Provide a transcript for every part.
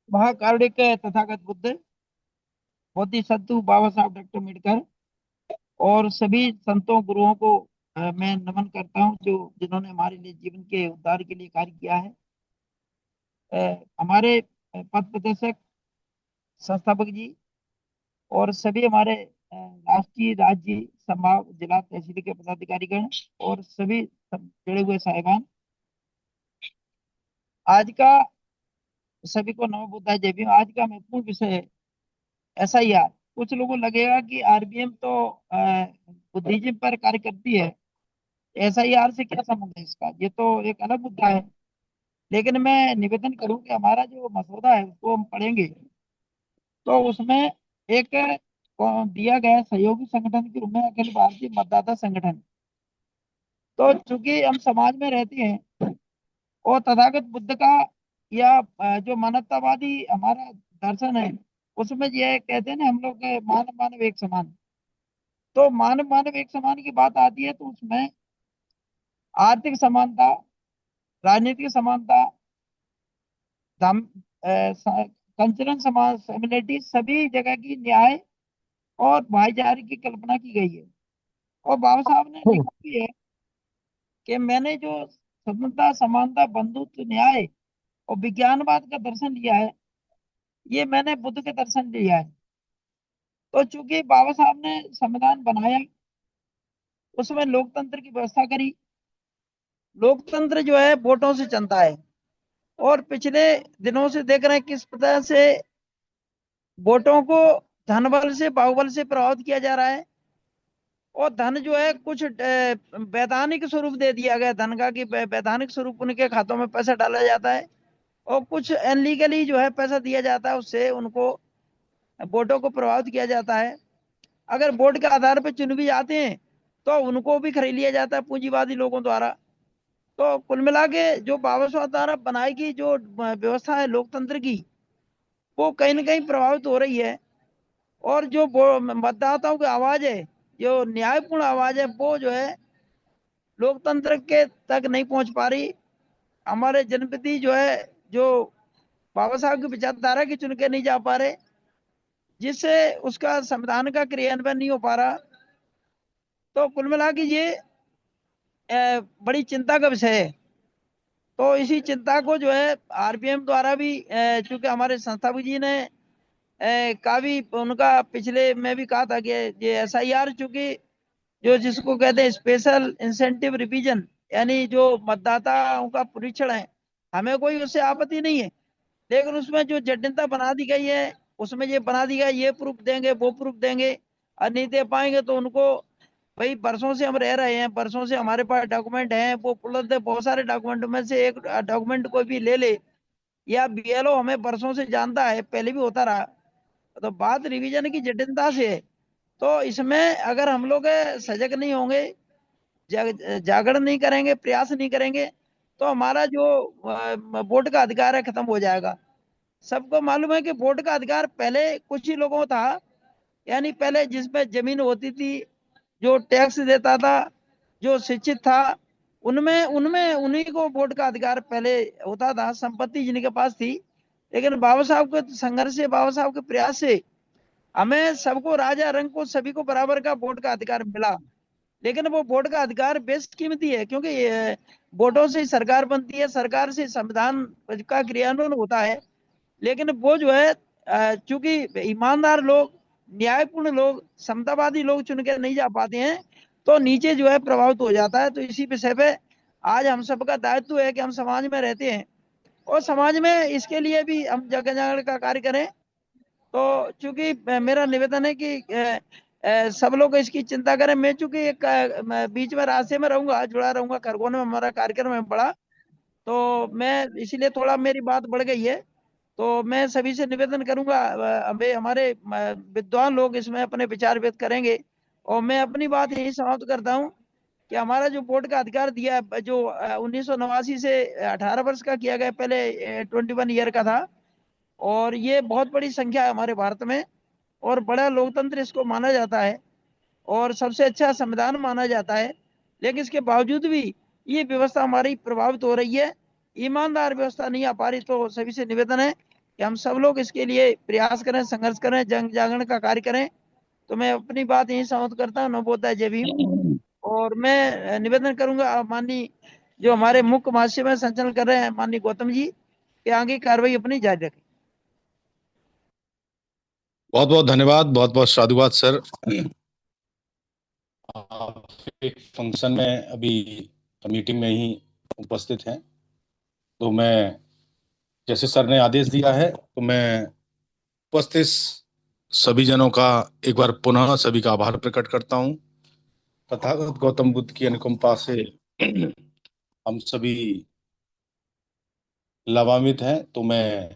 महाकारुणिक तथागत बुद्ध, बोधिसत्व बाबा साहब डॉक्टर अम्बेडकर और सभी संतों गुरुओं को मैं नमन करता हूँ, जो जिन्होंने हमारे लिए जीवन के उद्धार के लिए कार्य किया है। अ, हमारे पथ प्रदर्शक, संस्थापक जी और सभी हमारे राष्ट्रीय, राज्य, संभाग, जिला, तहसील के पदाधिकारीगण और सभी सब जुड़े हुए साहिबान, आज का सभी को नमो बुद्धाय जय भीम। आज का महत्वपूर्ण विषय है SIR। कुछ लोगों को लगेगा कि RBM तो बुद्धिज्म पर कार्य करती है, SIR से क्या संबंध है इसका, ये तो एक अलग मुद्दा है। लेकिन मैं निवेदन करूं कि हमारा जो मसौदा है उसको हम पढ़ेंगे तो उसमें एक दिया गया सहयोगी संगठन के रूप में अखिल भारतीय मतदाता संगठन। तो चूंकि हम समाज में रहते हैं और तथागत बुद्ध का या जो मानवतावादी हमारा दर्शन है उसमें ये कहते हैं ना हम लोग मानव मानव एक समान। तो मानव मानव एक समान की बात आती है तो उसमें आर्थिक समानता, राजनीतिक समानता, धम कल्चरल समाज फेमिलिटी, सभी जगह की न्याय और भाईचारे की कल्पना की गई है। और बाबा साहब ने लिखा भी है कि मैंने जो स्वतंत्रता, समानता, बंधुत्व, न्याय और विज्ञानवाद का दर्शन लिया है, ये मैंने बुद्ध के दर्शन लिया है। तो चूंकि बाबा साहब ने संविधान बनाया, उसमें लोकतंत्र की व्यवस्था करी। लोकतंत्र जो है वोटों से चलता है और पिछले दिनों से देख रहे हैं किस प्रकार से वोटों को धन बल से, बाहुबल से प्रभावित किया जा रहा है। और धन जो है कुछ वैधानिक स्वरूप दे दिया गया धन का, कि वैधानिक स्वरूप उनके खातों में पैसा डाला जाता है और कुछ अनलीगली जो है पैसा दिया जाता है, उससे उनको वोटों को प्रभावित किया जाता है। अगर वोट के आधार पर चुन भी जाते हैं तो उनको भी खरीद लिया जाता है पूंजीवादी लोगों द्वारा। तो कुल मिला के जो बाबा साहब द्वारा बनाई गई जो व्यवस्था है लोकतंत्र की, वो कहीं ना कहीं प्रभावित हो रही है। और जो मतदाताओं की आवाज है, जो न्यायपूर्ण आवाज है, वो जो है लोकतंत्र के तक नहीं पहुंच पा रही। हमारे जनप्रति जो है, जो बाबा साहब की विचारधारा की चुन के नहीं जा पा रहे, जिससे उसका संविधान का क्रियान्वयन नहीं हो पा रहा। तो कुल मिला के ये बड़ी चिंता का विषय है। तो इसी चिंता को जो है RBM द्वारा भी चूंकि हमारे संस्थापक जी ने काफी उनका पिछले में भी कहा था कि ये SIR चूंकि जो जिसको कहते हैं स्पेशल इंसेंटिव रिवीजन, यानी जो मतदाताओं का परीक्षण है, हमें कोई उससे आपत्ति नहीं है। लेकिन उसमें जो जटिलता बना दी गई है, उसमें ये बना दिया ये प्रूफ देंगे, वो प्रूफ देंगे और नहीं दे पाएंगे तो उनको, भाई बरसों से हम रह रहे हैं, बरसों से हमारे पास डॉक्यूमेंट हैं, वो उपलब्ध है, बहुत सारे डॉक्यूमेंट में से एक डॉक्यूमेंट कोई भी ले ले, या BLO हमें बरसों से जानता है, पहले भी होता रहा। तो बात रिवीजन की जटिलता से है। तो इसमें अगर हम लोग सजग नहीं होंगे, जागरण नहीं करेंगे, प्रयास नहीं करेंगे, तो हमारा जो वोट का अधिकार है खत्म हो जाएगा। सबको मालूम है कि वोट का अधिकार पहले कुछ ही लोगों को था, यानी पहले जिसमें जमीन होती थी, जो टैक्स देता था, जो शिक्षित था, उनमें उनमें उन्हीं को वोट का अधिकार पहले होता था, संपत्ति जिनके पास थी। लेकिन बाबा साहब के संघर्ष से, बाबा साहब के प्रयास से हमें सबको, राजा रंग को, सभी को बराबर का वोट का अधिकार मिला। लेकिन वो वोट का अधिकार बेशकीमती है, क्योंकि वोटों से सरकार बनती है, सरकार से संविधान का क्रियान्वयन होता है। लेकिन वो जो है चूंकि ईमानदार लोग, न्यायपूर्ण लोग, समतावादी लोग चुन के नहीं जा पाते हैं, तो नीचे जो है प्रभावित हो जाता है। तो इसी विषय पे आज हम सबका दायित्व है कि हम समाज में रहते हैं और समाज में इसके लिए भी हम जगह जगह का कार्य करें। तो चूंकि मेरा निवेदन है कि सब लोग इसकी चिंता करें। मैं चूंकि एक मैं बीच में रास्ते में रहूंगा, जुड़ा रहूंगा, खरगोन में हमारा कार्यक्रम है बड़ा, तो मैं इसीलिए थोड़ा मेरी बात बढ़ गई है। तो मैं सभी से निवेदन करूंगा, अबे हमारे विद्वान लोग इसमें अपने विचार व्यक्त करेंगे। और मैं अपनी बात यही समाप्त करता हूं कि हमारा जो वोट का अधिकार दिया है, जो 1989 से 18 वर्ष का किया गया, पहले 21 ईयर का था। और ये बहुत बड़ी संख्या है हमारे भारत में, और बड़ा लोकतंत्र इसको माना जाता है और सबसे अच्छा संविधान माना जाता है। लेकिन इसके बावजूद भी ये व्यवस्था हमारी प्रभावित हो रही है, ईमानदार व्यवस्था नहीं आ पा रही। तो सभी से निवेदन है कि हम सब लोग इसके लिए प्रयास करें, संघर्ष करें, जंग जागरण का कार्य करें। तो मैं अपनी बात यही समाप्त करता हूँ। नवोदय जय भीम। और मैं निवेदन करूंगा माननीय जो हमारे मुख्य महाशय में संचालन कर रहे हैं माननीय गौतम जी, कि आगे कार्रवाई अपनी जारी रखें। बहुत बहुत धन्यवाद, बहुत बहुत साधुवाद सर। आप एक फंक्शन में अभी मीटिंग में ही उपस्थित हैं, तो मैं जैसे सर ने आदेश दिया है तो मैं उपस्थित सभी जनों का एक बार पुनः सभी का आभार प्रकट करता हूँ। तथागत गौतम बुद्ध की अनुकंपा से हम सभी लाभान्वित हैं। तो मैं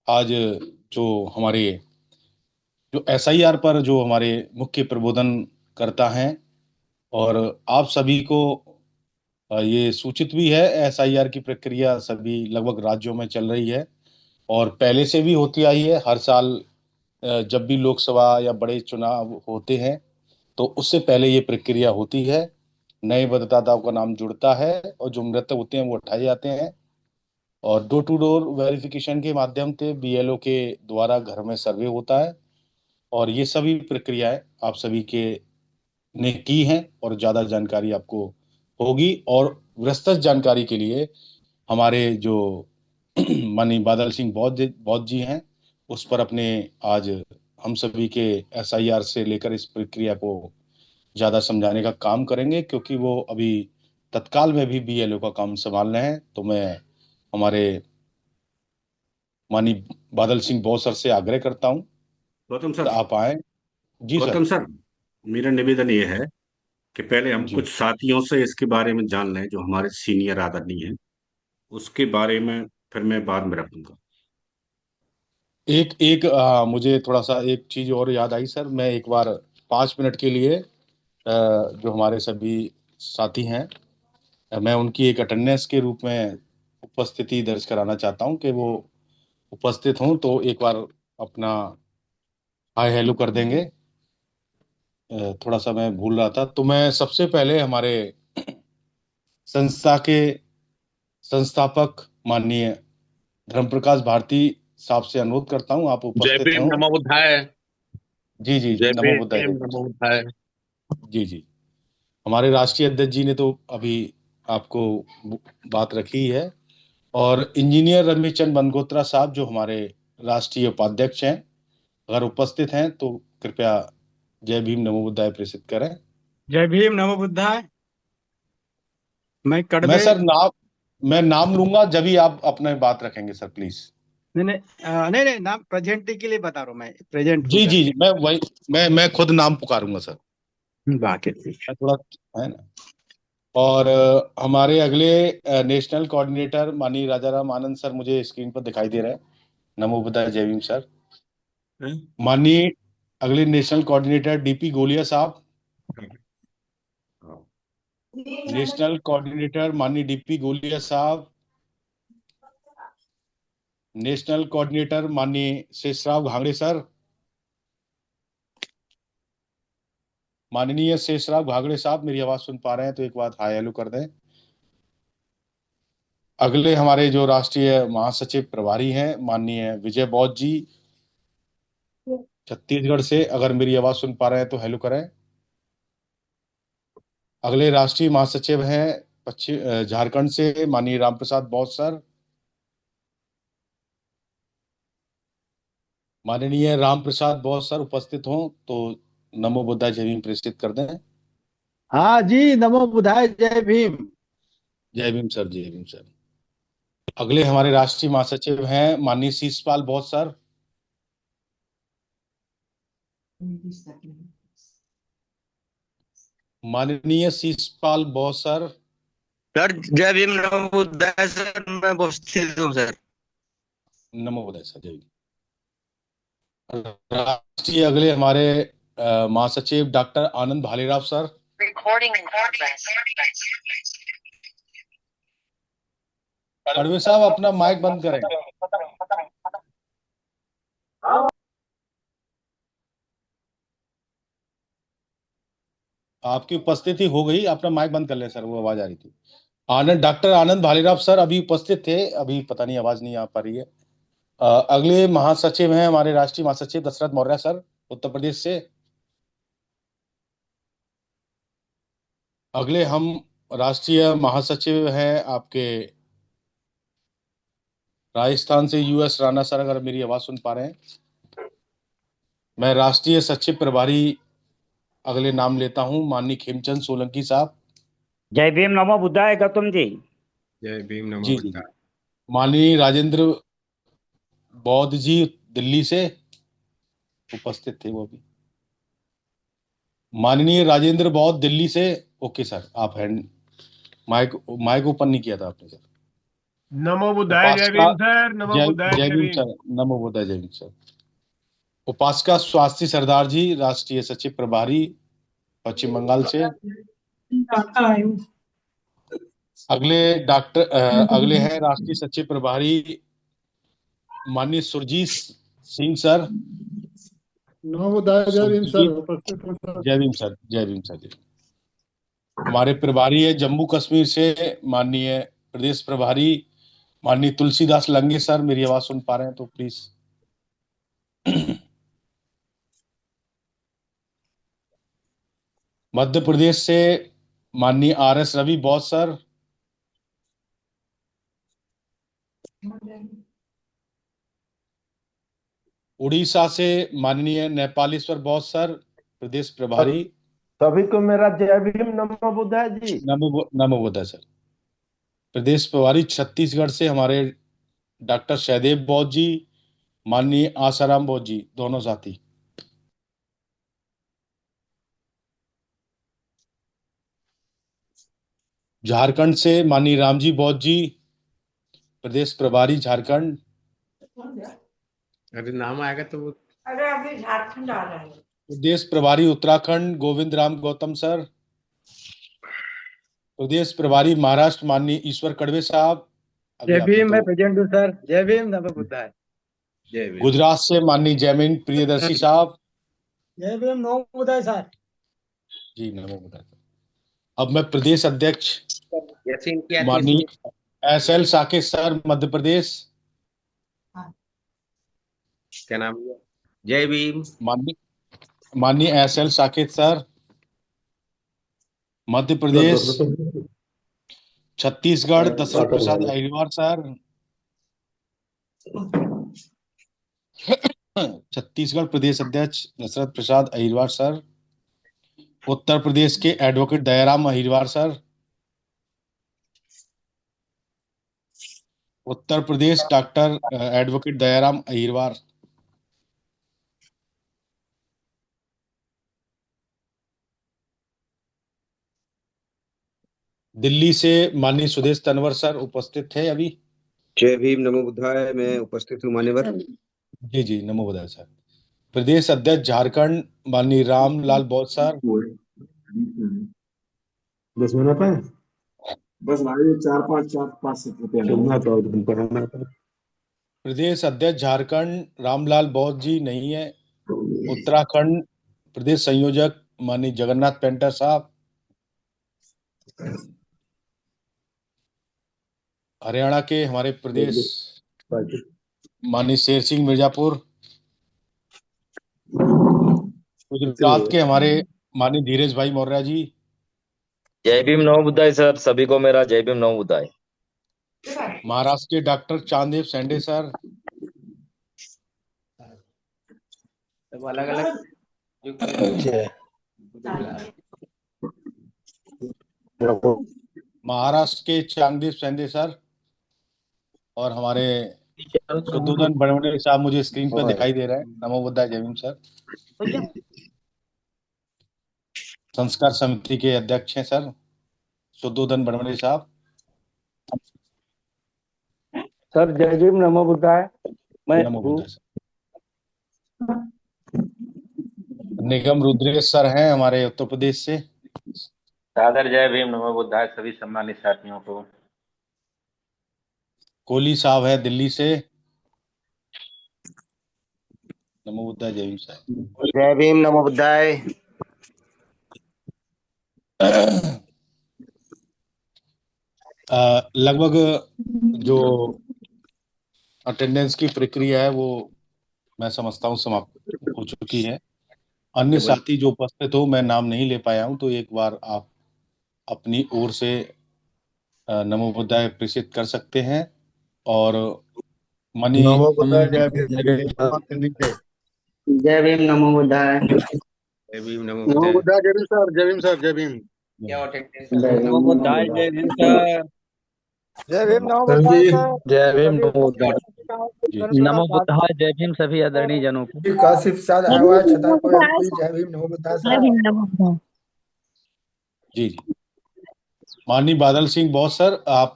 आज जो हमारे जो एसआईआर पर जो हमारे मुख्य प्रबोधन करता हैं, और आप सभी को ये सूचित भी है, एसआईआर की प्रक्रिया सभी लगभग राज्यों में चल रही है और पहले से भी होती आई है। हर साल जब भी लोकसभा या बड़े चुनाव होते हैं तो उससे पहले ये प्रक्रिया होती है। नए मतदाताओं का नाम जुड़ता है और जो मृत होते हैं वो उठाए जाते हैं, और डोर टू डोर वेरिफिकेशन के माध्यम से बीएलओ के द्वारा घर में सर्वे होता है। और ये सभी प्रक्रियाएं आप सभी के ने की हैं और ज़्यादा जानकारी आपको होगी। और विस्तृत जानकारी के लिए हमारे जो माननीय बादल सिंह बौद्ध जी हैं, उस पर अपने आज हम सभी के एसआईआर से लेकर इस प्रक्रिया को ज़्यादा समझाने का काम करेंगे, क्योंकि वो अभी तत्काल में भी बीएलओ का काम संभाल रहे हैं। तो मैं हमारे माननीय बादल सिंह बौद्ध सर से आग्रह करता हूँ गौतम कि सर। आप आए। जी सर। गौतम सर, मेरा निवेदन ये है कि पहले हम जी। कुछ साथियों से इसके बारे में जान लें जो हमारे सीनियर आदरणीय हैं, उसके बारे में फिर मैं बाद में रखूंगा। एक एक मुझे थोड़ा सा एक चीज और याद आई सर। मैं एक बार 5 मिनट के लिए जो हमारे सभी साथी हैं, मैं उनकी एक अटेंडेंस के रूप में उपस्थिति दर्ज कराना चाहता हूं कि वो उपस्थित हों, तो एक बार अपना हाय हेलो कर देंगे। थोड़ा सा मैं भूल रहा था, तो मैं सबसे पहले हमारे संस्था के संस्थापक माननीय धर्म प्रकाश भारती साहब से अनुरोध करता हूं, आप जय उपस्थित भीम हों। नमो बुद्धाय। जी जी जी, जय नमो बुद्धाय जय भीम भीम नमो सर। बुद्धाय। जी जी। हमारे राष्ट्रीय अध्यक्ष जी ने तो अभी आपको बात रखी है, और इंजीनियर रमेश चंद बनगोत्रा साहब जो हमारे राष्ट्रीय उपाध्यक्ष हैं, अगर उपस्थित हैं तो कृपया जय भीम नमो बुद्धाय प्रेषित करें। जय भीम नमो बुद्धाय। मैं मैं कड़बे। सर मैं नाम लूंगा जब भी आप अपने बात रखेंगे सर, प्लीज। नहीं नहीं, नहीं नहीं, नाम प्रेजेंट के लिए बता रहा हूँ, मैं प्रेजेंट हूँ जी घर जी पे। जी, मैं खुद नाम पुकारूंगा सर। बाकी मैं थोड़ा, है ना। और हमारे अगले नेशनल कोऑर्डिनेटर माननीय राजाराम आनंद सर मुझे स्क्रीन पर दिखाई दे रहे हैं। नमो बुद्धाय जय भीम सर। हैं? माननीय अगले नेशनल कोऑर्डिनेटर डीपी गोलिया साहब। हाँ। नेशनल कोऑर्डिनेटर माननीय डीपी गोलिया साहब। नेशनल कोऑर्डिनेटर माननीय शेषराव घांगड़े सर। माननीय शेषराव घांगड़े साहब मेरी आवाज सुन पा रहे हैं तो एक बार हाय हेलो कर दें। अगले हमारे जो राष्ट्रीय महासचिव प्रभारी हैं माननीय विजय बौद्ध जी छत्तीसगढ़ से, अगर मेरी आवाज सुन पा रहे हैं तो हेलो करें। अगले राष्ट्रीय महासचिव हैं पश्चिम झारखंड से माननीय रामप्रसाद बौद्ध सर। माननीय रामप्रसाद बौद्ध सर उपस्थित हों तो नमो बुद्धाय जय भीम प्रेषित कर दें। हाँ जी, नमो बुद्धाय जय भीम। जय भीम सर, जय भीम सर। अगले हमारे राष्ट्रीय महासचिव हैं माननीय शीशपाल बौद्ध सर। माननीय शीशपाल बौद्ध सर। सर जय भीम नमो बुद्धाय। सर मैं उपस्थित हूँ सर। नमो बुद्धाय सर, जय भीम। राष्ट्रीय अगले हमारे महासचिव doctor Anand Bhalerao sir. Recording in progress. कड़वे साहब अपना माइक बंद करें। आपकी उपस्थिति हो गई, अपना माइक बंद कर लें सर, वो आवाज आ रही थी। डॉक्टर आनंद भालेराव सर अभी उपस्थित थे, अभी पता नहीं आवाज नहीं आ पा रही है। अगले महासचिव हैं हमारे राष्ट्रीय महासचिव दशरथ मौर्य सर, उत्तर प्रदेश से। अगले हम राष्ट्रीय महासचिव हैं आपके राजस्थान से US राणा सर, अगर मेरी आवाज सुन पा रहे हैं। मैं राष्ट्रीय सचिव प्रभारी अगले नाम लेता हूं, माननीय खेमचंद सोलंकी साहब। जय भीम नमो बुद्धाय गौतम जी। जय भीम नमो जी जी। बुद्धाय। माननीय राजेंद्र बौद्ध जी दिल्ली से उपस्थित थे वो भी। माननीय राजेंद्र बौद्ध दिल्ली से। ओके सर, आप हैंड माइक ओपन नहीं किया था आपने सर। नमो बुद्धाय, जय भीम सर। नमो जय बुद्धाय, जय जय भीम भीम। सर, नमो बुद्धाय, जय भीम सर। उपासका स्वास्थ्य सरदार जी, राष्ट्रीय सचिव प्रभारी पश्चिम बंगाल से। अगले हैं राष्ट्रीय सचिव प्रभारी माननीय सुरजीत सिंह सर। नमो बुद्धाय, जय भीम सर। उपस्थित हो सर। जय भीम सर, जय भीम सर जी। हमारे प्रभारी है जम्मू कश्मीर से माननीय प्रदेश प्रभारी माननीय तुलसीदास लंगे सर, मेरी आवाज सुन पा रहे हैं तो प्लीज। मध्य प्रदेश से माननीय RS रवि बौद्ध सर। उड़ीसा से माननीय नेपालेश्वर बौद्ध सर, प्रदेश प्रभारी। सभी को मेरा जय भीम नमो बुद्धाय जी। नमो बुद्धाय सर। प्रदेश प्रभारी छत्तीसगढ़ से हमारे डॉक्टर सहदेव बौद्ध जी, माननीय आसाराम बौद्ध जी, दोनों साथी। झारखंड से माननीय रामजी बौद्ध जी, प्रदेश प्रभारी झारखंड। अरे नाम आएगा तो वो। अरे अभी झारखंड आ रहा है। प्रदेश प्रभारी उत्तराखंड गोविंद राम गौतम सर। प्रदेश प्रभारी महाराष्ट्र माननीय ईश्वर कड़वे साहब। जय भीम, मैं प्रेजेंट हूँ सर। जय भीम नमो बुद्धाय। जय भीम। गुजरात से माननीय जयमीन प्रियदर्शी साहब। जय भीम नमो बुद्धाय सर। जी नमो बुद्धाय। अब मैं प्रदेश अध्यक्ष क्या माननीय SL साकेत सर, मध्य प्रदेश। क्या नाम है? जय भीम। माननीय SL साकेत सर, मध्य प्रदेश। छत्तीसगढ़ दशरथ प्रसाद अहिरवार सर। छत्तीसगढ़ प्रदेश अध्यक्ष दशरथ प्रसाद अहिरवार सर। उत्तर प्रदेश के advocate Dayaram Ahirwar sir. Uttar Pradesh doctor advocate Dayaram Ahirwar. Delhi से माननीय सुदेश तनवर सर उपस्थित थे अभी। जय भीम नमो बुद्धाय, मैं उपस्थित हूँ मान्यवर। जी जी नमो बुद्धाय सर। प्रदेश अध्यक्ष झारखंड माननीय रामलाल बौद्ध सर। 10 मिनट है बस भाई, 4-5 रुपया। प्रदेश अध्यक्ष झारखंड रामलाल बौद्ध जी नहीं है। उत्तराखंड प्रदेश संयोजक माननीय जगन्नाथ पेंटर साहब। हरियाणा के हमारे प्रदेश माननीय शेर सिंह मिर्जापुर। गुजरात के हमारे माननीय धीरज भाई मौर्य जी। जय भीम नमो बुद्धाय सर, सभी को मेरा जय भीम नमो बुद्धाय। महाराष्ट्र के डॉक्टर चांदेव सेंडे सर। अलग अलग। महाराष्ट्र के चांदेव सेंडे सर और हमारे शुद्धोधन बड़वड़े साहब मुझे स्क्रीन पर दिखाई दे रहे हैं। नमो बुद्धाय, जय भीम सर। संस्कार समिति के अध्यक्ष हैं सर शुद्धोधन बड़वड़े साहब। सर जय भीम नमो बुद्धाय। मैं नमो बुद्धाय सर। निगम रुद्रेश सर हैं हमारे उत्तर प्रदेश से। सादर जय भीम नमो बुद्धाय सभी सम्मानित साथियों को। कोहली साहब है दिल्ली से। नमो बुद्धाय, जय भीम सर। जय भीम नमो बुद्धाय। लगभग जो अटेंडेंस की प्रक्रिया है वो मैं समझता हूँ समाप्त हो चुकी है। अन्य साथी जो उपस्थित हो, मैं नाम नहीं ले पाया हूँ, तो एक बार आप अपनी ओर से नमो बुद्धाय प्रेषित कर सकते हैं। और मनी नमो बुद्धाय जय भीम जय भीम नमो बुद्धाय जय भीम नमो नमो बुद्धाय। बुद्धाय जय भीम सर, जय भीम सर, जय भीम। नमो बुद्धाय जय भीम सर जय भीम नमो बुद्धाय सर। जय भीम नमो बुद्धाय। नमो बुद्धाय जय भीम सभी आदरणीय जनों को। काशिफ साहब आया हुआ है छतरपुर एमपी। जय भीम नमो बुद्धाय जय साहब। भीम नमो बुद्धाय। जी जी, माननीय बादल सिंह बॉस सर, आप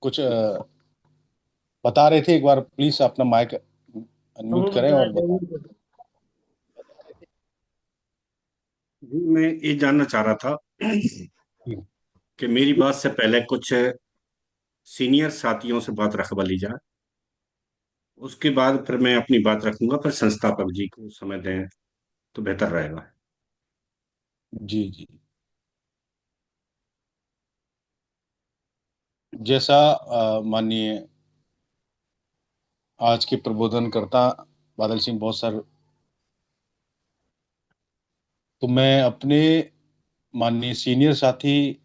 कुछ बता रहे थे। एक बार प्लीज अपना माइक अनम्यूट करें और बताएं। जी, मैं ये जानना चाह रहा था कि मेरी बात से पहले कुछ सीनियर साथियों से बात रखवा ली जाए, उसके बाद फिर मैं अपनी बात रखूंगा, फिर संस्थापक जी को समय दें तो बेहतर रहेगा। जी जी, जैसा माननीय आज के प्रबोधनकर्ता बादल सिंह बॉस सर, तो मैं अपने माननीय सीनियर साथी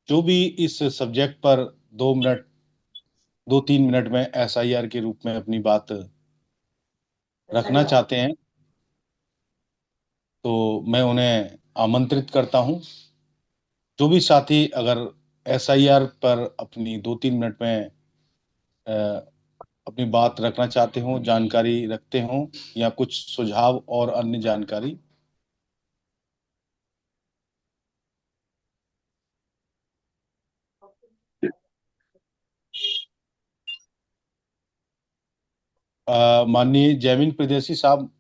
जो भी इस सब्जेक्ट पर 2-3 मिनट में SIR के रूप में अपनी बात रखना चाहते हैं, तो मैं उन्हें आमंत्रित करता हूं। जो भी साथी अगर SIR पर अपनी 2-3 मिनट में अपनी बात रखना चाहते हो, जानकारी रखते हो, या कुछ सुझाव और अन्य जानकारी, माननीय जैमिन प्रदेशी साहब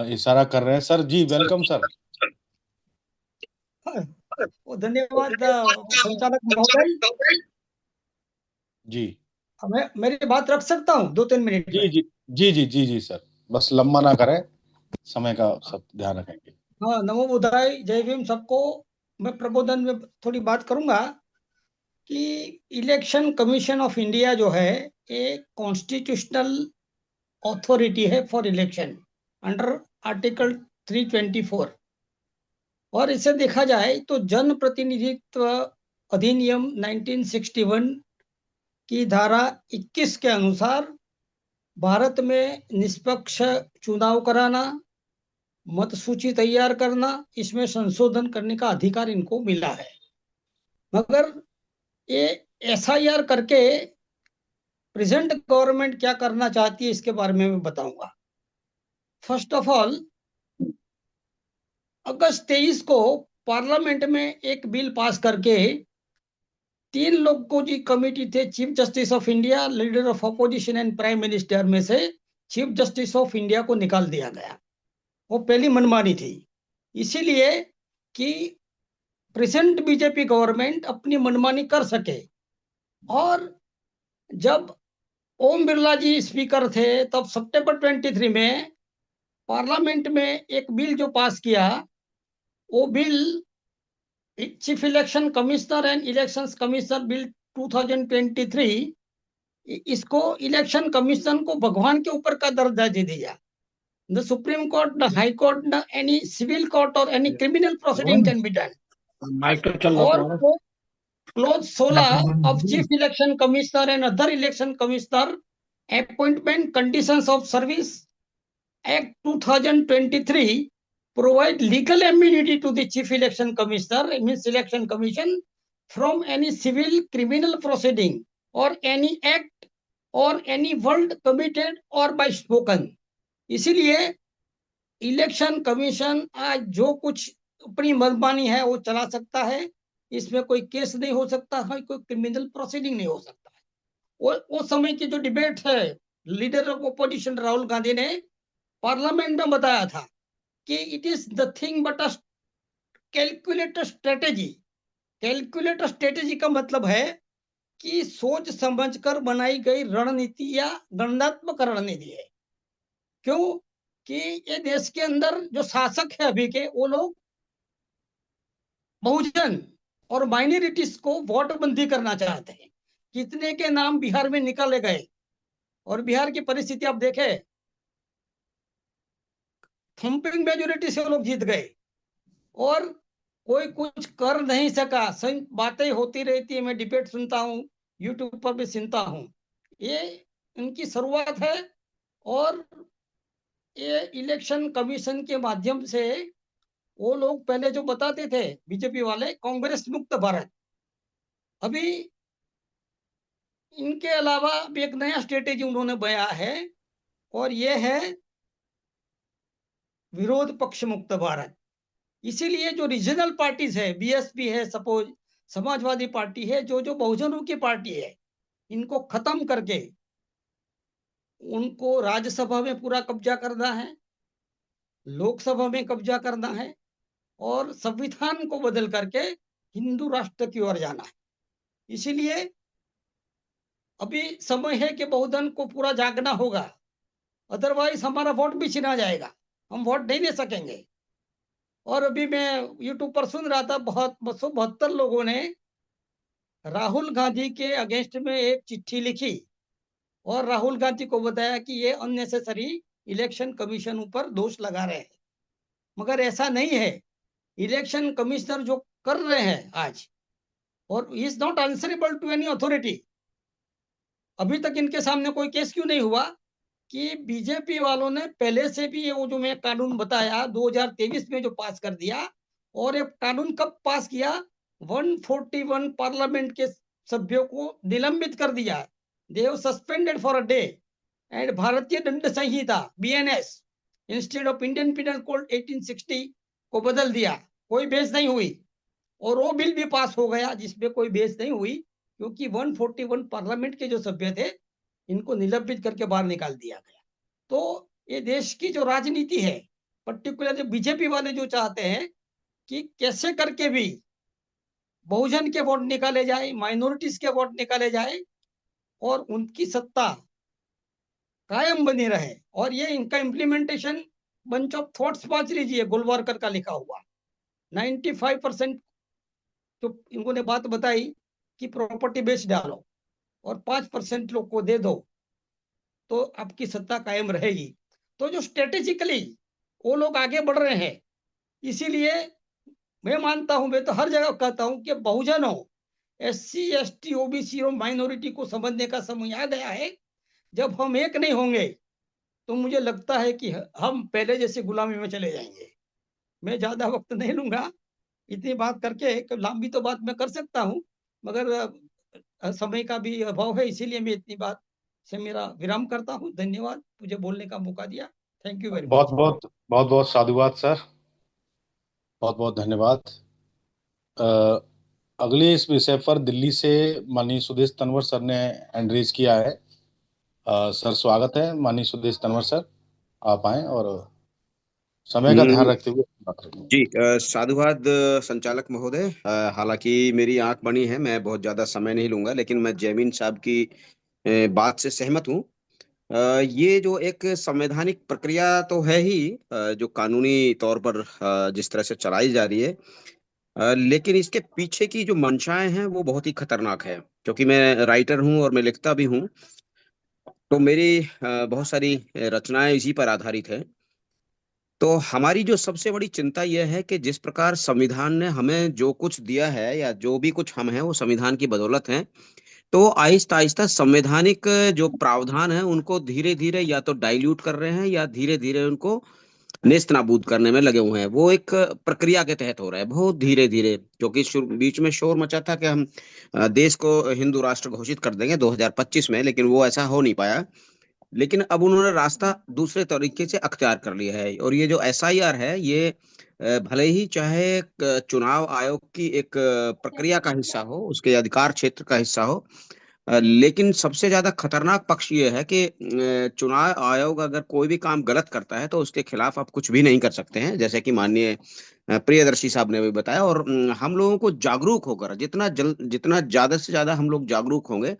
इशारा कर रहे हैं। सर जी, वेलकम सर। धन्यवाद संचालक महोदय। जी, मैं मेरी बात रख सकता हूँ 2-3 मिनट जी में? जी जी जी जी जी सर, बस लंबा ना करें, समय का सब ध्यान रखेंगे। हाँ, नमो बुद्धाय जय भीम सबको। मैं प्रबोधन में थोड़ी बात करूंगा कि इलेक्शन कमीशन ऑफ इंडिया जो है एक कॉन्स्टिट्यूशनल अथॉरिटी है फॉर इलेक्शन अंडर आर्टिकल 324। और इसे देखा जाए तो जन प्रतिनिधित्व अधिनियम 1961 की धारा 21 के अनुसार भारत में निष्पक्ष चुनाव कराना, मत सूची तैयार करना, इसमें संशोधन करने का अधिकार इनको मिला है। मगर ये SIR करके प्रेजेंट गवर्नमेंट क्या करना चाहती है इसके बारे में मैं बताऊंगा। फर्स्ट ऑफ ऑल, अगस्त 23 को पार्लियामेंट में एक बिल पास करके 3 लोगों की कमेटी थे, chief justice of India, leader of opposition and prime minister में से चीफ जस्टिस ऑफ इंडिया को निकाल दिया गया। वो पहली मनमानी थी, इसीलिए कि प्रेजेंट बीजेपी गवर्नमेंट अपनी मनमानी कर सके। और जब ओम बिरला जी स्पीकर थे तब सितंबर 23 में पार्लियामेंट में एक बिल जो पास किया, वो bill chief election commissioner and elections commissioner bill 2023, इसको इलेक्शन कमीशन को भगवान के ऊपर का दर्जा दे दिया। The Supreme Court, the High Court, the any civil court or any criminal proceeding can be done. और clause 16 of Chief Election Commissioner and other election commissioner appointment conditions of service Act 2023 provide legal immunity to the Chief Election Commissioner, means Election Commission, from any civil criminal proceeding or any act or any word committed or by spoken. इसीलिए election commission आज जो कुछ अपनी मनमानी है वो चला सकता है, इसमें कोई केस नहीं हो सकता है, कोई क्रिमिनल प्रोसीडिंग नहीं हो सकता है। वो समय की जो डिबेट है, leader of opposition Rahul Gandhi ने पार्लियामेंट में बताया था कि it is the thing but a calculated strategy. Calculated strategy का मतलब है कि सोच समझकर बनाई गई रणनीति या गणनात्मक रणनीति है। क्यों कि ये देश के अंदर जो शासक है अभी के, वो लोग बहुजन और माइनॉरिटीज को वोट बंदी करना चाहते हैं। कितने के नाम बिहार में निकाले गए, और बिहार की परिस्थिति आप देखें, थम्पिंग मेजोरिटी से वो लोग जीत गए और कोई कुछ कर नहीं सका। बातें होती रहती है, मैं डिबेट सुनता हूँ, यूट्यूब पर भी सुनता हूँ। ये इनकी शुरुआत है, और ये इलेक्शन कमीशन के माध्यम से वो लोग पहले जो बताते थे बीजेपी वाले, कांग्रेस मुक्त भारत, अभी इनके अलावा भी एक नया स्ट्रेटेजी उन्होंने बनाया है, और ये है विरोध पक्ष मुक्त भारत। इसीलिए जो रीजनल पार्टीज है, बीएसपी है, सपोज समाजवादी पार्टी है, जो जो बहुजनों की पार्टी है, इनको खत्म करके उनको राज्यसभा में पूरा कब्जा करना है, लोकसभा में कब्जा करना है, और संविधान को बदल करके हिंदू राष्ट्र की ओर जाना है। इसीलिए अभी समय है कि बहुजन को पूरा जागना होगा, अदरवाइज हमारा वोट भी छिना जाएगा, हम वोट नहीं दे सकेंगे। और अभी मैं यूट्यूब पर सुन रहा था, बहुत 272 लोगों ने राहुल गांधी के अगेंस्ट में एक चिट्ठी लिखी और राहुल गांधी को बताया कि ये अननेसेसरी इलेक्शन कमीशन ऊपर दोष लगा रहे हैं। मगर ऐसा नहीं है, इलेक्शन कमिश्नर जो कर रहे हैं आज, और he is not answerable to any authority. अभी तक इनके सामने कोई केस क्यों नहीं हुआ कि बीजेपी वालों ने पहले से भी वो जो मैं कानून बताया 2023 में जो पास कर दिया, और ये कानून कब पास किया, 141 पार्लियामेंट के सभ्यों को निलंबित कर दिया, they have suspended for a day, and Bharatiya Dand Sanhita BNS instead of Indian penal code 1860 को बदल दिया, कोई बहस नहीं हुई, और वो बिल भी पास हो गया जिसमें कोई बहस नहीं हुई, क्योंकि 141 पार्लियामेंट के जो सभ्य थे इनको निलंबित करके बाहर निकाल दिया गया। तो ये देश की जो राजनीति है, पर्टिकुलर बीजेपी वाले जो चाहते हैं कि कैसे करके भी बहुजन के वोट निकाले जाए, माइनॉरिटीज के वोट निकाले जाए, और उनकी सत्ता कायम बनी रहे। और ये इनका इम्प्लीमेंटेशन बंच ऑफ थॉट्स पांच लीजिए, गोलवारकर का लिखा हुआ 95% जो इन्होंने बात बताई कि प्रॉपर्टी बेस डालो और 5% लोग को दे दो तो आपकी सत्ता कायम रहेगी। तो जो स्ट्रेटेजिकली वो लोग आगे बढ़ रहे हैं, इसीलिए मैं मानता हूं, मैं तो हर जगह कहता हूं कि बहुजनों, SC ST OBC और माइनॉरिटी को समझने का समय आ गया है। जब हम एक नहीं होंगे तो मुझे लगता है कि हम पहले जैसे गुलामी में चले जाएंगे। मैं ज्यादा वक्त नहीं लूंगा, इतनी बात करके लंबी तो बात मैं कर सकता हूं, मगर समय का भी अभाव है, इसीलिए मैं इतनी बात से मेरा विराम करता हूं। धन्यवाद मुझे बोलने का मौका दिया। Thank you very much. बहुत बहुत साधुवाद सर, बहुत बहुत धन्यवाद। अगले इस विषय पर दिल्ली से माननीय सुदेश तनवर सर ने हैंड रेज किया है। सर स्वागत है माननीय सुदेश तनवर सर, आप आए और समय का ध्यान रखते हुए बात करें। जी साधुवाद संचालक महोदय। हालांकि मेरी आंख बनी है, मैं बहुत ज्यादा समय नहीं लूंगा, लेकिन मैं जैमिन साहब की बात से सहमत हूँ। ये जो एक संवैधानिक प्रक्रिया तो है ही, जो कानूनी तौर पर जिस तरह से चलाई जा रही है, लेकिन इसके पीछे की जो मंशाएं हैं वो बहुत ही खतरनाक है। क्योंकि मैं राइटर हूँ और मैं लिखता भी हूँ, तो मेरी बहुत सारी रचनाएं इसी पर आधारित है। तो हमारी जो सबसे बड़ी चिंता यह है कि जिस प्रकार संविधान ने हमें जो कुछ दिया है या जो भी कुछ हम हैं वो संविधान की बदौलत है, तो आहिस्ता आहिस्ता संवैधानिक जो प्रावधान है उनको धीरे धीरे या तो डाइल्यूट कर रहे हैं या धीरे धीरे उनको नेस्त नाबूद करने में लगे हुए हैं। वो एक प्रक्रिया के तहत हो रहा है बहुत धीरे धीरे। क्योंकि बीच में शोर मचा था कि हम देश को हिंदू राष्ट्र घोषित कर देंगे 2025 में, लेकिन वो ऐसा हो नहीं पाया। लेकिन अब उन्होंने रास्ता दूसरे तरीके से अख्तियार कर लिया है। और ये जो SIR है, ये भले ही चाहे चुनाव आयोग की एक प्रक्रिया का हिस्सा हो, उसके अधिकार क्षेत्र का हिस्सा हो, लेकिन सबसे ज्यादा खतरनाक पक्ष ये है कि चुनाव आयोग अगर कोई भी काम गलत करता है तो उसके खिलाफ आप कुछ भी नहीं कर सकते हैं, जैसे कि माननीय प्रियदर्शी साहब ने भी बताया। और हम लोगों को जागरूक होकर जितना ज्यादा से ज्यादा हम लोग जागरूक होंगे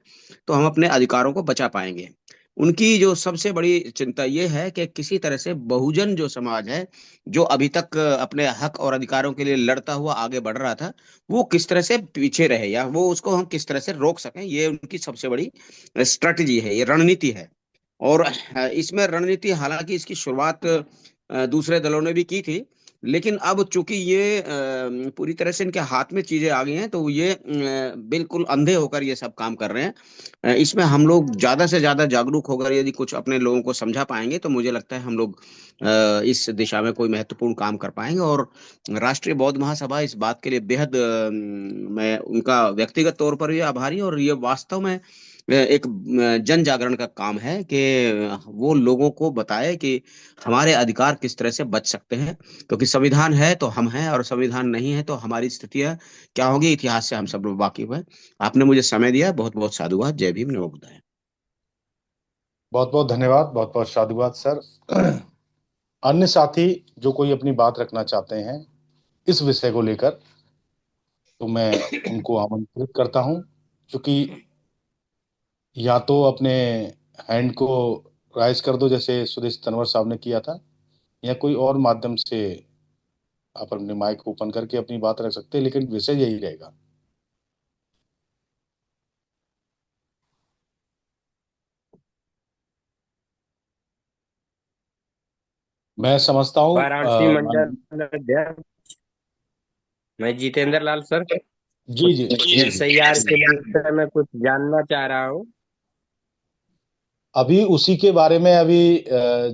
तो हम अपने अधिकारों को बचा पाएंगे। उनकी जो सबसे बड़ी चिंता ये है कि किसी तरह से बहुजन जो समाज है, जो अभी तक अपने हक और अधिकारों के लिए लड़ता हुआ आगे बढ़ रहा था, वो किस तरह से पीछे रहे या वो उसको हम किस तरह से रोक सकें। ये उनकी सबसे बड़ी स्ट्रेटजी है, ये रणनीति है। और इसमें रणनीति, हालांकि इसकी शुरुआत दूसरे दलों ने भी की थी, लेकिन अब चूंकि ये पूरी तरह से इनके हाथ में चीजें आ गई हैं, तो ये बिल्कुल अंधे होकर ये सब काम कर रहे हैं। इसमें हम लोग ज्यादा से ज्यादा जागरूक होकर यदि कुछ अपने लोगों को समझा पाएंगे, तो मुझे लगता है हम लोग इस दिशा में कोई महत्वपूर्ण काम कर पाएंगे। और राष्ट्रीय बौद्ध महासभा इस बात के लिए बेहद मैं उनका व्यक्तिगत तौर पर भी आभारी, और ये वास्तव में एक जन जागरण का काम है कि वो लोगों को बताए कि हमारे अधिकार किस तरह से बच सकते हैं। क्योंकि संविधान है तो हम हैं, और संविधान नहीं है तो हमारी स्थितियां क्या होगी, इतिहास से हम सब लोग वाकिफ हैं। आपने मुझे समय दिया, बहुत बहुत साधुवाद। जय भीम, नमो बुद्धाय। बहुत बहुत धन्यवाद, बहुत बहुत साधुवाद सर। अन्य साथी जो कोई अपनी बात रखना चाहते हैं इस विषय को लेकर, तो मैं उनको आमंत्रित करता हूं। क्योंकि या तो अपने हैंड को राइज कर दो जैसे सुदेश तनवर साहब ने किया था, या कोई और माध्यम से आप अपने माइक ओपन करके अपनी बात रख सकते हैं, लेकिन विषय यही रहेगा। मैं समझता हूँ वाराणसी मंडल अध्यक्ष मैं जितेंद्र लाल सर जी जी एसआईआर के विषय में कुछ जानना चाह रहा हूँ। अभी उसी के बारे में अभी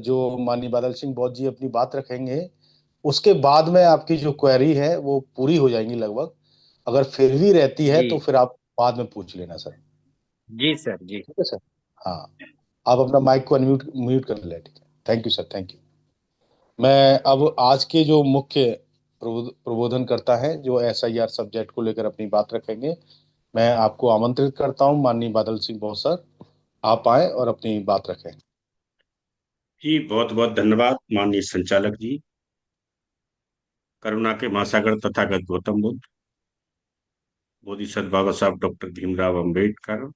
जो माननीय बादल सिंह बौद्ध जी अपनी बात रखेंगे, उसके बाद में आपकी जो क्वेरी है वो पूरी हो जाएंगी लगभग। अगर फिर भी रहती है तो फिर आप बाद में पूछ लेना सर। जी सर, जी ठीक है सर। हाँ, आप अपना माइक को अनम्यूट म्यूट कर लें। ठीक है, thank you sir, thank you. मैं अब आज के जो मुख्य प्रबोधन करता है जो एसआईआर सब्जेक्ट को लेकर अपनी बात रखेंगे, मैं आपको आमंत्रित करता हूं माननीय बादल सिंह बौद्ध सर, आप आए और अपनी बात रखें। जी बहुत बहुत धन्यवाद माननीय संचालक जी। करुणा के महासागर तथागत गौतम बुद्ध, बोधिसत्व बाबा साहब डॉक्टर भीमराव अंबेडकर,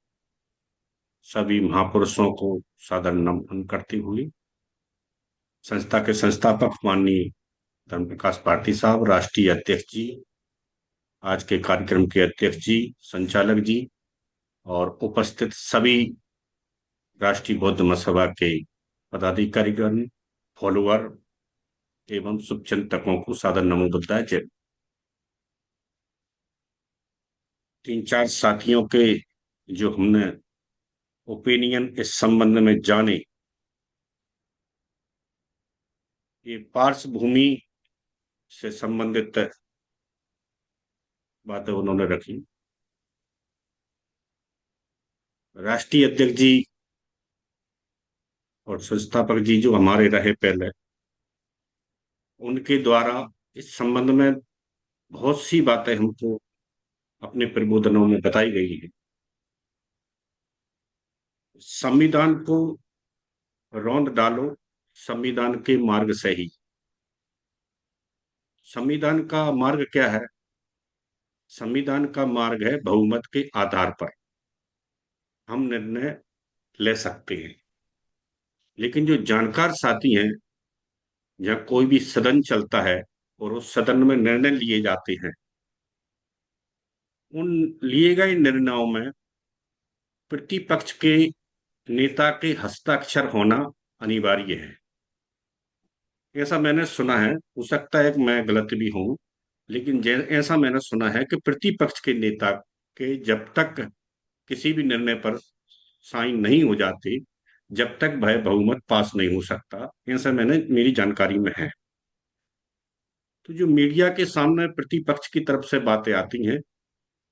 सभी महापुरुषों को सादर नमन करते हुए, संस्था के संस्थापक माननीय धर्म प्रकाश पाटिल साहब, राष्ट्रीय अध्यक्ष जी, आज के कार्यक्रम के अध्यक्ष जी, संचालक जी, और उपस्थित सभी राष्ट्रीय बौद्ध महासभा के पदाधिकारीगण, फॉलोअर एवं शुभचिंतकों को सादर नमो बुद्धाय। जय। 3-4 साथियों के जो हमने ओपिनियन इस संबंध में जाने, ये पार्श्वभूमि से संबंधित बातें उन्होंने रखी। राष्ट्रीय अध्यक्ष जी और संस्थापक जी जो हमारे रहे पहले, उनके द्वारा इस संबंध में बहुत सी बातें हमको अपने प्रबोधनों में बताई गई है। संविधान को रौंद डालो संविधान के मार्ग से ही। संविधान का मार्ग क्या है? संविधान का मार्ग है बहुमत के आधार पर हम निर्णय ले सकते हैं। लेकिन जो जानकार साथी हैं, जहाँ कोई भी सदन चलता है और उस सदन में निर्णय लिए जाते हैं, उन लिए गए निर्णयों में प्रतिपक्ष के नेता के हस्ताक्षर होना अनिवार्य है। ऐसा मैंने सुना है, हो सकता है कि मैं गलत भी हूं, लेकिन ऐसा मैंने सुना है कि प्रतिपक्ष के नेता के जब तक किसी भी निर्णय पर साइन नहीं हो जाते, जब तक वह बहुमत पास नहीं हो सकता। ऐसा मेरी जानकारी में है। तो जो मीडिया के सामने प्रतिपक्ष की तरफ से बातें आती हैं,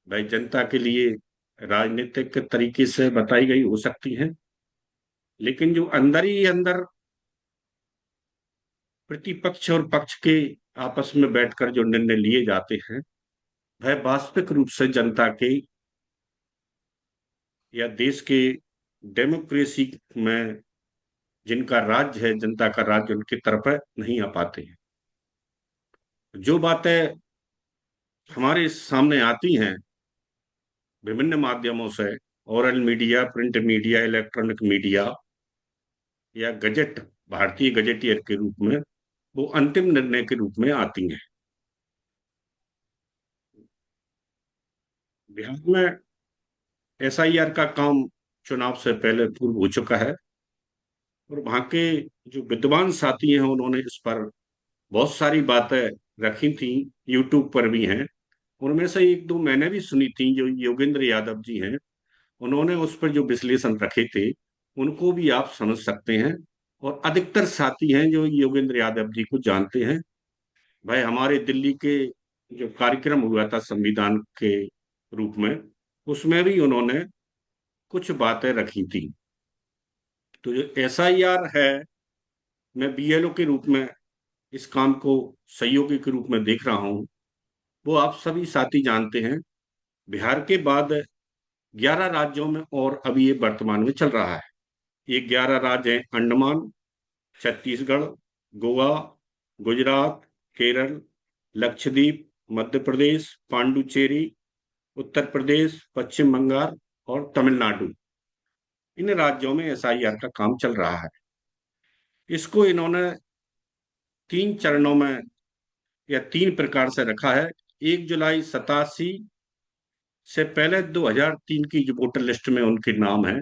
भाई जनता के लिए राजनीतिक तरीके से बताई गई हो सकती हैं, लेकिन जो अंदर ही अंदर प्रतिपक्ष और पक्ष के आपस में बैठकर जो निर्णय लिए जाते हैं, वह वास्तविक रूप से जनता के या देश के डेमोक्रेसी में जिनका राज्य है, जनता का राज्य उनकी तरफ नहीं आ पाते हैं। जो बातें हमारे सामने आती हैं विभिन्न माध्यमों से, oral media, print media, electronic media, या गजट, भारतीय गजेटियर के रूप में वो अंतिम निर्णय के रूप में आती हैं। बिहार में एसआईआर का काम चुनाव से पहले पूर्व हो चुका है और वहां के जो विद्वान साथी हैं उन्होंने इस पर बहुत सारी बातें रखी थी, यूट्यूब पर भी हैं। उनमें से एक दो मैंने भी सुनी थी, जो योगेंद्र यादव जी हैं उन्होंने उस पर जो विश्लेषण रखे थे उनको भी आप समझ सकते हैं। और अधिकतर साथी हैं जो योगेंद्र यादव जी को जानते हैं। भाई हमारे दिल्ली के जो कार्यक्रम हुआ था संविधान के रूप में, उसमें भी उन्होंने कुछ बातें रखी थी। तो जो एसआईआर है, मैं बीएलओ के रूप में इस काम को सहयोगी के रूप में देख रहा हूं। वो आप सभी साथी जानते हैं, बिहार के बाद 11 राज्यों में और अभी ये वर्तमान में चल रहा है। ये 11 राज्य हैं: अंडमान, छत्तीसगढ़, गोवा, गुजरात, केरल, लक्षद्वीप, मध्य प्रदेश, पांडुचेरी, उत्तर प्रदेश, पश्चिम बंगाल और तमिलनाडु। इन राज्यों में एसआईआर का काम चल रहा है। इसको इन्होंने 3 चरणों में या 3 प्रकार से रखा है। 1 जुलाई 87 से पहले 2003 की जो वोटर लिस्ट में उनके नाम है,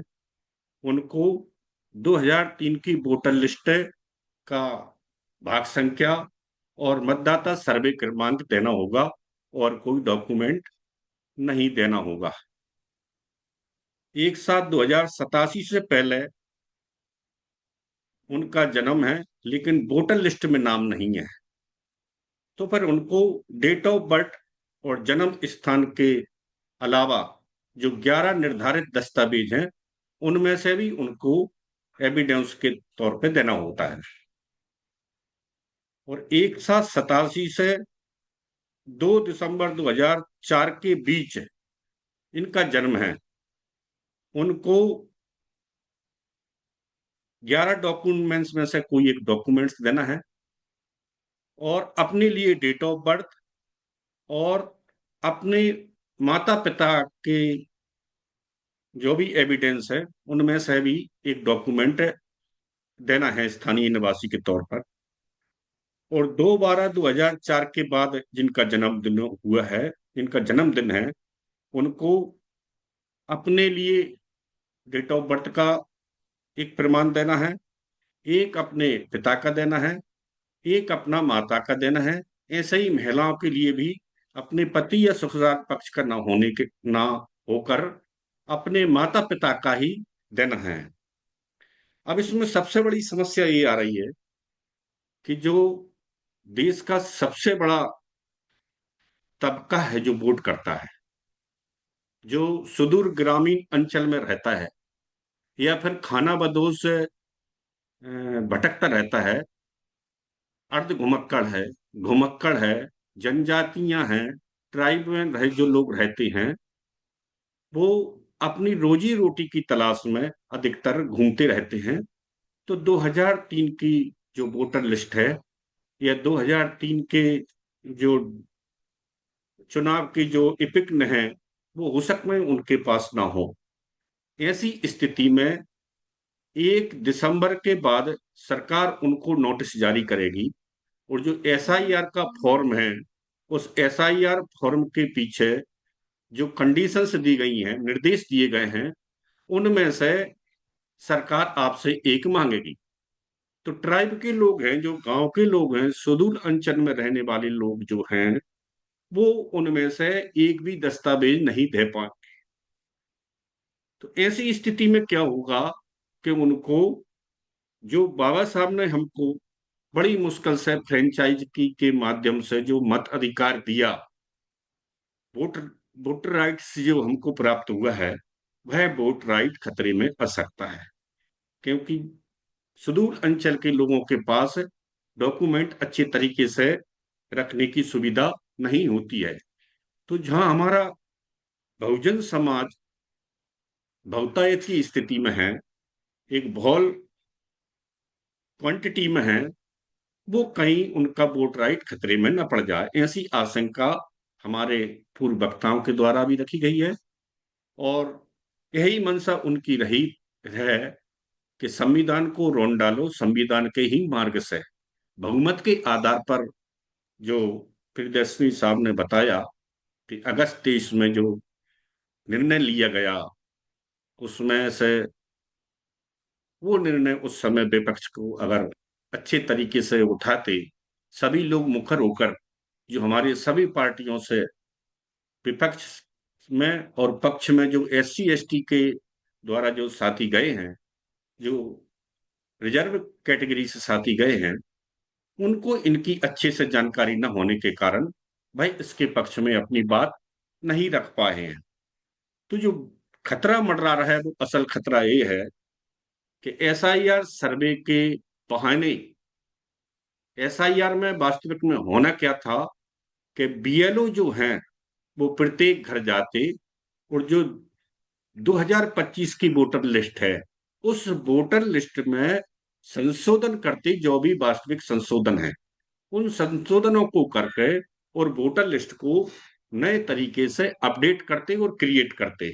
उनको 2003 की वोटर लिस्ट का भाग संख्या और मतदाता सर्वे क्रमांक देना होगा और कोई डॉक्यूमेंट नहीं देना होगा। 1/7/2087 से पहले उनका जन्म है लेकिन वोटर लिस्ट में नाम नहीं है, तो फिर उनको डेट ऑफ बर्थ और जन्म स्थान के अलावा जो 11 निर्धारित दस्तावेज हैं उनमें से भी उनको एविडेंस के तौर पे देना होता है। और 1/7/87 से 2 दिसंबर 2004 के बीच इनका जन्म है। उनको 11 डॉक्यूमेंट्स में से कोई एक डॉक्यूमेंट्स देना है और अपने लिए डेट ऑफ बर्थ और अपने माता पिता के जो भी एविडेंस है उनमें से भी एक डॉक्यूमेंट देना है स्थानीय निवासी के तौर पर। और 2/12/2004 के बाद जिनका जन्मदिन हुआ है, जिनका जन्मदिन है, उनको अपने लिए डेट ऑफ बर्थ का एक प्रमाण देना है, एक अपने पिता का देना है, एक अपना माता का देना है। ऐसे ही महिलाओं के लिए भी अपने पति या ससुराल पक्ष का ना होकर अपने माता पिता का ही देना है। अब इसमें सबसे बड़ी समस्या ये आ रही है कि जो देश का सबसे बड़ा तबका है जो वोट करता है, जो सुदूर ग्रामीण अंचल में रहता है या फिर खाना बदोश से भटकता रहता है, अर्ध घुमक्कड़ है, जनजातियां हैं, ट्राइब में रहे जो लोग रहते हैं, वो अपनी रोजी रोटी की तलाश में अधिकतर घूमते रहते हैं। तो 2003 की जो वोटर लिस्ट है या 2003 के जो चुनाव की जो इपिक है वो हो सकता है उनके पास ना हो। ऐसी स्थिति में 1 दिसंबर के बाद सरकार उनको नोटिस जारी करेगी और जो एसआईआर का फॉर्म है, उस एसआईआर फॉर्म के पीछे जो कंडीशंस दी गई हैं, निर्देश दिए गए हैं, उनमें से सरकार आपसे एक मांगेगी। तो ट्राइब के लोग हैं, जो गांव के लोग हैं, सुदूर अंचल में रहने वाले लोग जो हैं, वो उनमें से एक भी दस्तावेज नहीं दे पाएंगे। तो ऐसी स्थिति में क्या होगा कि उनको, जो बाबा साहब ने हमको बड़ी मुश्किल से फ्रेंचाइज के माध्यम से जो मत अधिकार दिया, वोटर राइट्स जो हमको प्राप्त हुआ है, वह वोट राइट खतरे में आ सकता है, क्योंकि सुदूर अंचल के लोगों के पास डॉक्यूमेंट अच्छे तरीके से रखने की सुविधा नहीं होती है। तो जहां हमारा बहुजन समाज बहुतायत की स्थिति में है, एक बहुल क्वांटिटी में है, वो कहीं उनका वोट राइट खतरे में न पड़ जाए, ऐसी आशंका हमारे पूर्व वक्ताओं के द्वारा भी रखी गई है। और यही मंशा उनकी रही है कि संविधान को रोन डालो संविधान के ही मार्ग से, बहुमत के आधार पर। जो प्रियदर्शनी साहब ने बताया कि अगस्त 23 में जो निर्णय लिया गया, उसमें से वो निर्णय उस समय विपक्ष को अगर अच्छे तरीके से उठाते, सभी लोग मुखर होकर, जो हमारे सभी पार्टियों से विपक्ष में और पक्ष में जो SC ST के द्वारा जो साथी गए हैं, जो रिजर्व कैटेगरी से साथी गए हैं, उनको इनकी अच्छे से जानकारी न होने के कारण भाई इसके पक्ष में अपनी बात नहीं रख पाए हैं। तो जो खतरा मंडरा रहा है वो असल खतरा ये है कि SIR सर्वे के बहाने, SIR में वास्तविक में होना क्या था कि BLO जो हैं वो प्रत्येक घर जाते और जो 2025 की वोटर लिस्ट है, उस वोटर लिस्ट में संशोधन करते, जो भी वास्तविक संशोधन है उन संशोधनों को करके और वोटर लिस्ट को नए तरीके से अपडेट करते और क्रिएट करते।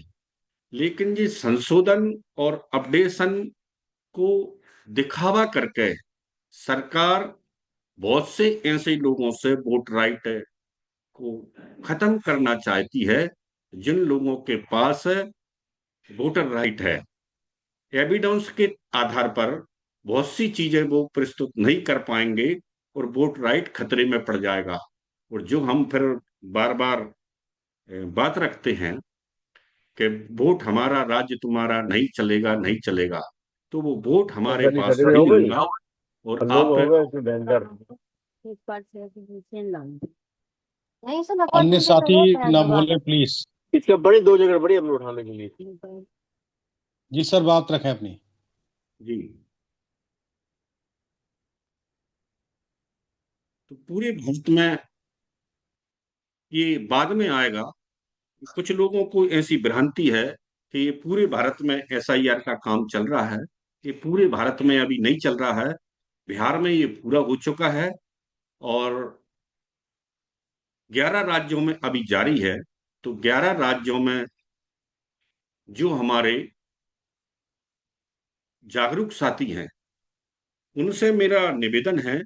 लेकिन ये संशोधन और अपडेशन को दिखावा करके सरकार बहुत से ऐसे लोगों से वोट राइट को खत्म करना चाहती है, जिन लोगों के पास वोटर राइट है। एविडेंस के आधार पर बहुत सी चीजें वो प्रस्तुत नहीं कर पाएंगे और वोट राइट खतरे में पड़ जाएगा। और जो हम फिर बार बार बात रखते हैं कि वोट हमारा राज्य तुम्हारा, नहीं चलेगा नहीं चलेगा, तो वो वोट हमारे पास नहीं होगा। और आप अन्य साथी ना बोले प्लीज। इसके बड़ी 2 जगह बड़ी हमने उठाने के लिए। जी सर, बात रखें अपनी। जी, तो पूरे भारत में ये बाद में आएगा। कुछ लोगों को ऐसी भ्रांति है कि ये पूरे भारत में SIR का काम चल रहा है। ये पूरे भारत में अभी नहीं चल रहा है, बिहार में ये पूरा हो चुका है और 11 राज्यों में अभी जारी है। तो 11 राज्यों में जो हमारे जागरूक साथी हैं, उनसे मेरा निवेदन है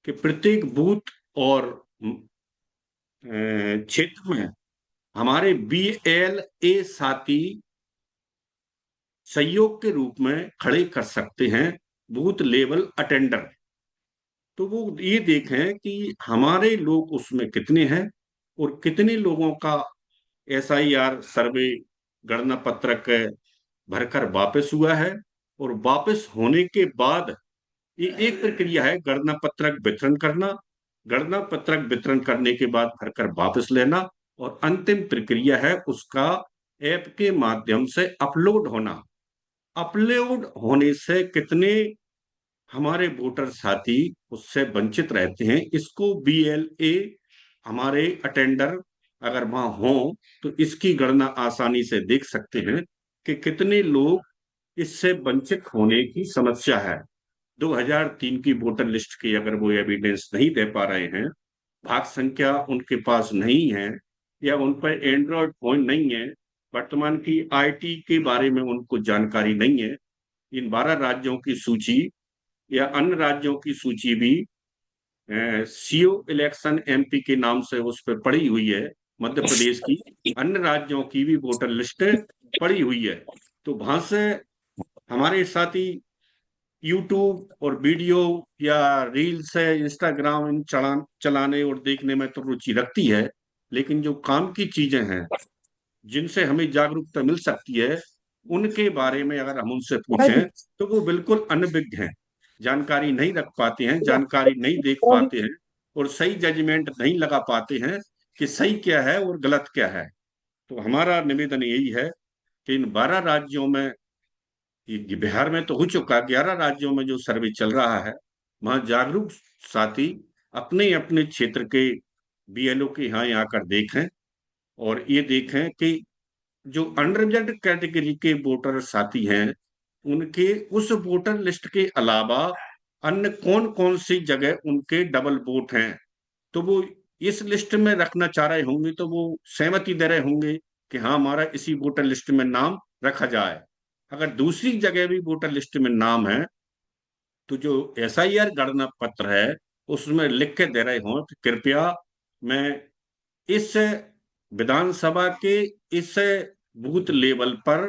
कि प्रत्येक बूथ और क्षेत्र में हमारे BLA साथी सहयोग के रूप में खड़े कर सकते हैं, बूथ लेवल अटेंडर। तो वो ये देखें कि हमारे लोग उसमें कितने हैं और कितने लोगों का SIR सर्वे गणना पत्रक भरकर वापस हुआ है। और वापस होने के बाद ये एक प्रक्रिया है, गणना पत्रक वितरण करना, गणना पत्रक वितरण करने के बाद भरकर वापस लेना, और अंतिम प्रक्रिया है उसका ऐप के माध्यम से अपलोड होना। अपलोड होने से कितने हमारे वोटर साथी उससे वंचित रहते हैं, इसको BLA हमारे अटेंडर अगर वहां हो तो इसकी गणना आसानी से देख सकते हैं कि कितने लोग इससे वंचित होने की समस्या है। 2003 की वोटर लिस्ट की अगर वो एविडेंस नहीं दे पा रहे हैं, भाग संख्या उनके पास नहीं है, या उन पर एंड्रॉयड फोन नहीं है, वर्तमान की IT के बारे में उनको जानकारी नहीं है, इन 12 राज्यों की सूची या अन्य राज्यों की सूची भी CO इलेक्शन MP के नाम से उस पर पड़ी हुई है, मध्य प्रदेश की अन्य राज्यों की भी वोटर लिस्ट पड़ी हुई है। तो वहां से हमारे साथी YouTube और वीडियो या रील्स है, इंस्टाग्राम इन चलाने और देखने में तो रुचि रखती है, लेकिन जो काम की चीजें हैं जिनसे हमें जागरूकता मिल सकती है, उनके बारे में अगर हम उनसे पूछें तो वो बिल्कुल अनभिज्ञ हैं, जानकारी नहीं रख पाते हैं, जानकारी नहीं देख पाते हैं और सही जजमेंट नहीं लगा पाते हैं कि सही क्या है और गलत क्या है। तो हमारा निवेदन यही है कि इन 12 राज्यों में, ये बिहार में तो हो चुका, 11 राज्यों में जो सर्वे चल रहा है, वहां जागरूक साथी अपने अपने क्षेत्र के BLO के यहाँ आकर देखें और ये देखें कि जो अनरिजर्व्ड कैटेगरी के वोटर साथी हैं, उनके उस वोटर लिस्ट के अलावा अन्य कौन कौन सी जगह उनके डबल वोट हैं, तो वो इस लिस्ट में रखना चाह रहे होंगे, तो वो सहमति दे रहे होंगे कि हाँ हमारा इसी वोटर लिस्ट में नाम रखा जाए। अगर दूसरी जगह भी वोटर लिस्ट में नाम है तो जो एसआईआर गणना पत्र है उसमें लिख के दे रहे हो कि कृपया मैं इस विधानसभा के इस बूथ लेवल पर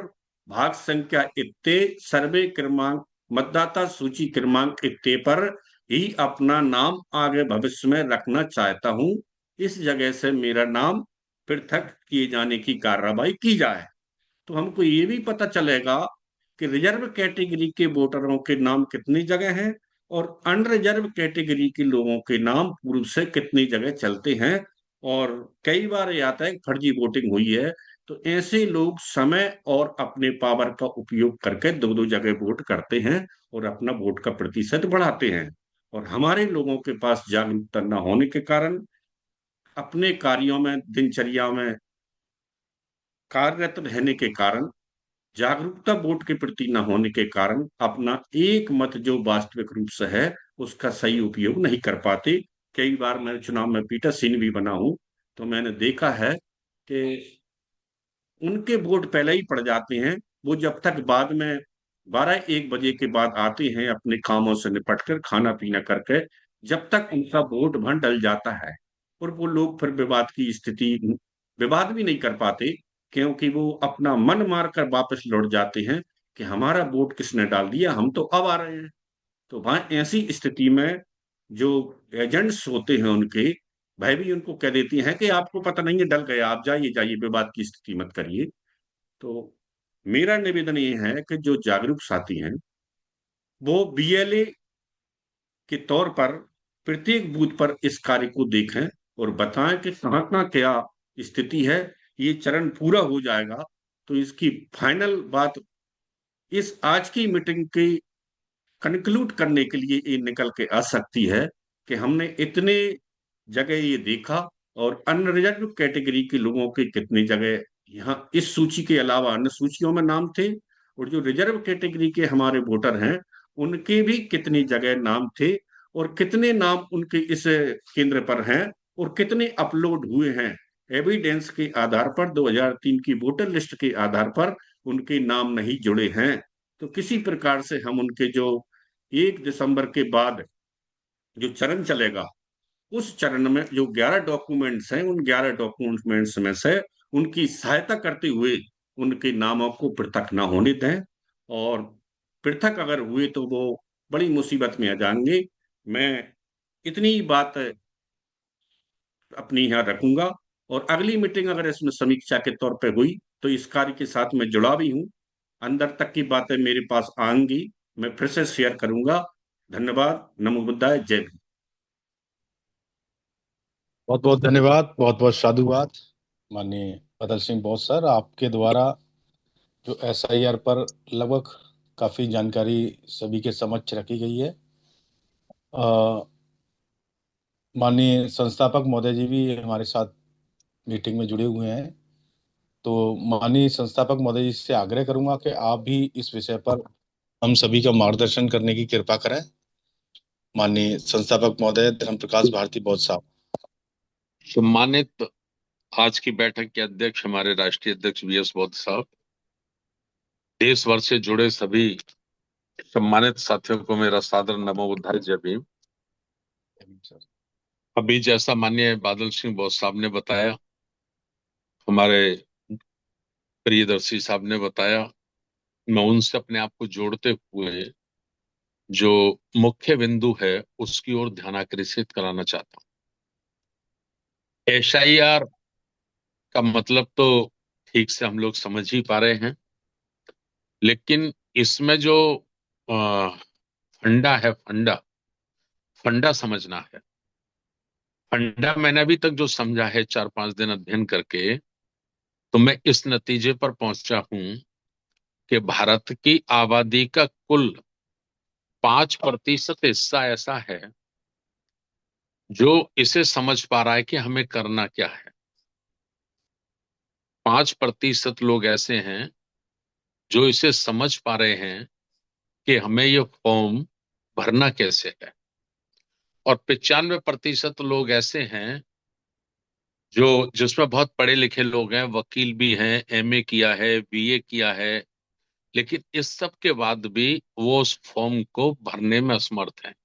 भाग संख्या इतने सर्वे क्रमांक मतदाता सूची क्रमांक इतने पर ही अपना नाम आगे भविष्य में रखना चाहता हूं, इस जगह से मेरा नाम पृथक किए जाने की कार्रवाई की जाए। तो हमको ये भी पता चलेगा कि रिजर्व कैटेगरी के वोटरों के नाम कितनी जगह हैं और अनरिजर्व कैटेगरी के लोगों के नाम पूर्व से कितनी जगह चलते हैं। और कई बार ये आता है कि फर्जी वोटिंग हुई है, तो ऐसे लोग समय और अपने पावर का उपयोग करके दो दो जगह वोट करते हैं और अपना वोट का प्रतिशत बढ़ाते हैं। और हमारे लोगों के पास जागरूकता न होने के कारण, अपने कार्यों में दिनचर्या में कार्यरत रहने के कारण, जागरूकता वोट के प्रति न होने के कारण अपना एक मत जो वास्तविक रूप से है उसका सही उपयोग नहीं कर पाते। कई बार मैं चुनाव में पीठासीन भी बना हूं, तो मैंने देखा है कि उनके वोट पहले ही पड़ जाते हैं। वो जब तक बाद में 12-1 बजे के बाद आते हैं अपने कामों से निपट कर खाना पीना करके, जब तक उनका वोट वहां डल जाता है और वो लोग फिर विवाद भी नहीं कर पाते, क्योंकि वो अपना मन मार कर वापस लौट जाते हैं कि हमारा वोट किसने डाल दिया, हम तो अब आ रहे हैं। तो वहां ऐसी स्थिति में जो एजेंट्स होते हैं उनके, भाई भी उनको कह देती हैं कि आपको पता नहीं है, डल गया, आप जाइए जाइए, विवाद की स्थिति मत करिए। तो मेरा निवेदन ये है कि जो जागरूक साथी हैं वो बीएलए के तौर पर प्रत्येक बूथ पर इस कार्य को देखें और बताएं कि कहाँ कहाँ क्या स्थिति है। ये चरण पूरा हो जाएगा तो इसकी फाइनल बात इस आज की मीटिंग की कंक्लूड करने के लिए ये निकल के आ सकती है कि हमने इतने जगह ये देखा और अनरिजर्व कैटेगरी के लोगों के कितनी जगह यहाँ इस सूची के अलावा अन्य सूचियों में नाम थे, और जो रिजर्व कैटेगरी के हमारे वोटर हैं उनके भी कितनी जगह नाम थे, और कितने नाम उनके इस केंद्र पर हैं और कितने अपलोड हुए हैं। एविडेंस के आधार पर 2003 की वोटर लिस्ट के आधार पर उनके नाम नहीं जुड़े हैं। तो किसी प्रकार से हम उनके जो 1 दिसंबर के बाद जो चरण चलेगा उस चरण में जो 11 डॉक्यूमेंट्स हैं उन 11 डॉक्यूमेंट्स में से उनकी सहायता करते हुए उनके नामों को पृथक ना होने दें, और पृथक अगर हुए तो वो बड़ी मुसीबत में आ जाएंगे। मैं इतनी ही बात अपनी यहाँ रखूंगा, और अगली मीटिंग अगर इसमें समीक्षा के तौर पे हुई तो इस कार्य के साथ मैं जुड़ा भी हूं, अंदर तक की बातें मेरे पास आएंगी, मैं फिर से शेयर करूंगा। धन्यवाद। नमो बुद्धाय। जय भीम। बहुत बहुत धन्यवाद, बहुत बहुत साधुवाद माननीय बदल सिंह बोस सर। आपके द्वारा जो एसआईआर पर लगभग काफी जानकारी सभी के समक्ष रखी गई है। माननीय संस्थापक महोदय जी भी हमारे साथ मीटिंग में जुड़े हुए हैं, तो माननीय संस्थापक महोदय जी से आग्रह करूंगा कि आप भी इस विषय पर हम सभी का मार्गदर्शन करने की कृपा करें। माननीय संस्थापक महोदय धर्म प्रकाश भारती बोस साहब। सम्मानित आज की बैठक के अध्यक्ष हमारे राष्ट्रीय अध्यक्ष वीएस बौद्ध साहब, देश भर से जुड़े सभी सम्मानित साथियों को मेरा सादर नमो बुद्धाय। जय भीम। अभी जैसा माननीय बादल सिंह बोस साहब ने बताया, हमारे प्रियदर्शी साहब ने बताया, मैं उनसे अपने आप को जोड़ते हुए जो मुख्य बिंदु है उसकी ओर ध्यान आकर्षित कराना चाहता हूं। एसआईआर का मतलब तो ठीक से हम लोग समझ ही पा रहे हैं, लेकिन इसमें जो फंडा है, फंडा समझना है। फंडा मैंने अभी तक जो समझा है 4-5 दिन अध्ययन करके, तो मैं इस नतीजे पर पहुंचा हूं कि भारत की आबादी का कुल 5% हिस्सा ऐसा है जो इसे समझ पा रहा है कि हमें करना क्या है। 5% लोग ऐसे हैं जो इसे समझ पा रहे हैं कि हमें ये फॉर्म भरना कैसे है, और 95% लोग ऐसे हैं जो जिसमें बहुत पढ़े लिखे लोग हैं, वकील भी हैं, एमए किया है, बीए किया है, लेकिन इस सब के बाद भी वो उस फॉर्म को भरने में असमर्थ है।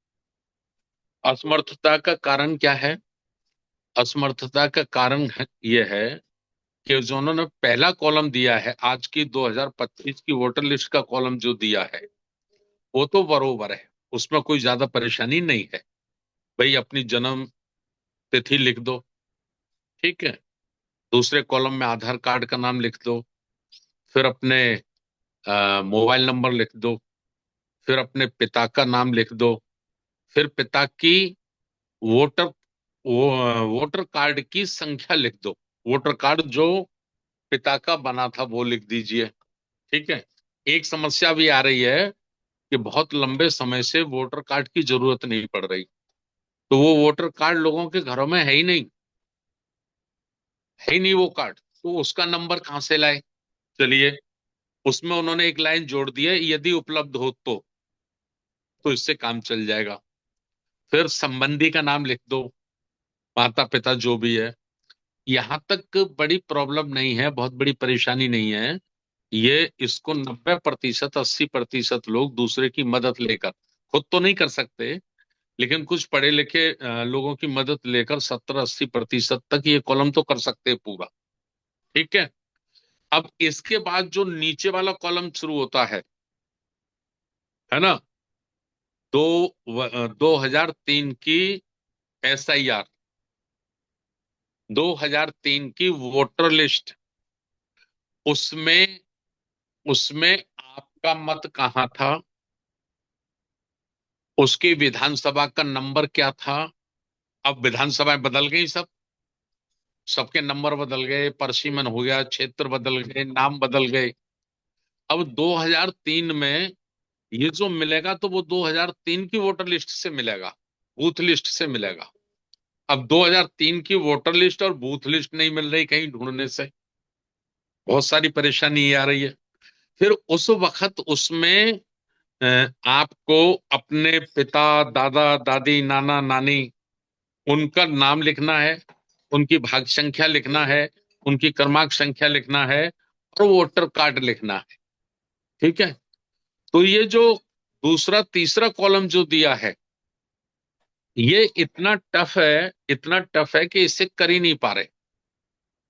असमर्थता का कारण क्या है? असमर्थता का कारण यह है कि जो उन्होंने पहला कॉलम दिया है, आज की 2025 की वोटर लिस्ट का कॉलम जो दिया है, वो तो बरोबर है, उसमें कोई ज्यादा परेशानी नहीं है। भाई अपनी जन्म तिथि लिख दो, ठीक है। दूसरे कॉलम में आधार कार्ड का नाम लिख दो, फिर अपने मोबाइल नंबर लिख दो, फिर अपने पिता का नाम लिख दो, फिर पिता की वोटर वोटर कार्ड की संख्या लिख दो। वोटर कार्ड जो पिता का बना था वो लिख दीजिए, ठीक है। एक समस्या भी आ रही है कि बहुत लंबे समय से वोटर कार्ड की जरूरत नहीं पड़ रही, तो वो वोटर कार्ड लोगों के घरों में है ही नहीं, है ही नहीं वो कार्ड, तो उसका नंबर कहां से लाए? चलिए, उसमें उन्होंने एक लाइन जोड़ दी है, यदि उपलब्ध हो तो इससे काम चल जाएगा। फिर संबंधी का नाम लिख दो, माता पिता जो भी है। यहां तक बड़ी प्रॉब्लम नहीं है, बहुत बड़ी परेशानी नहीं है। ये इसको 90%, 80% लोग दूसरे की मदद लेकर, खुद तो नहीं कर सकते, लेकिन कुछ पढ़े लिखे लोगों की मदद लेकर 70-80% तक ये कॉलम तो कर सकते हैं पूरा, ठीक है। अब इसके बाद जो नीचे वाला कॉलम शुरू होता है ना, 2003 की SIR, 2003 की वोटर लिस्ट, उसमें उसमें आपका मत कहाँ था, उसकी विधानसभा का नंबर क्या था। अब विधानसभाएं बदल गई, सबके नंबर बदल गए, परसीमन हो गया, क्षेत्र बदल गए, नाम बदल गए। अब 2003 में ये जो मिलेगा तो वो 2003 की वोटर लिस्ट से मिलेगा, बूथ लिस्ट से मिलेगा। अब 2003 की वोटर लिस्ट और बूथ लिस्ट नहीं मिल रही कहीं ढूंढने से, बहुत सारी परेशानी ये आ रही है। फिर उस वक्त उसमें आपको अपने पिता, दादा दादी, नाना नानी, उनका नाम लिखना है, उनकी भाग संख्या लिखना है, उनकी क्रमांक संख्या लिखना है, और वोटर कार्ड लिखना है, ठीक है। तो ये जो दूसरा तीसरा कॉलम जो दिया है, ये इतना टफ है, इतना टफ है कि इसे कर ही नहीं पा रहे,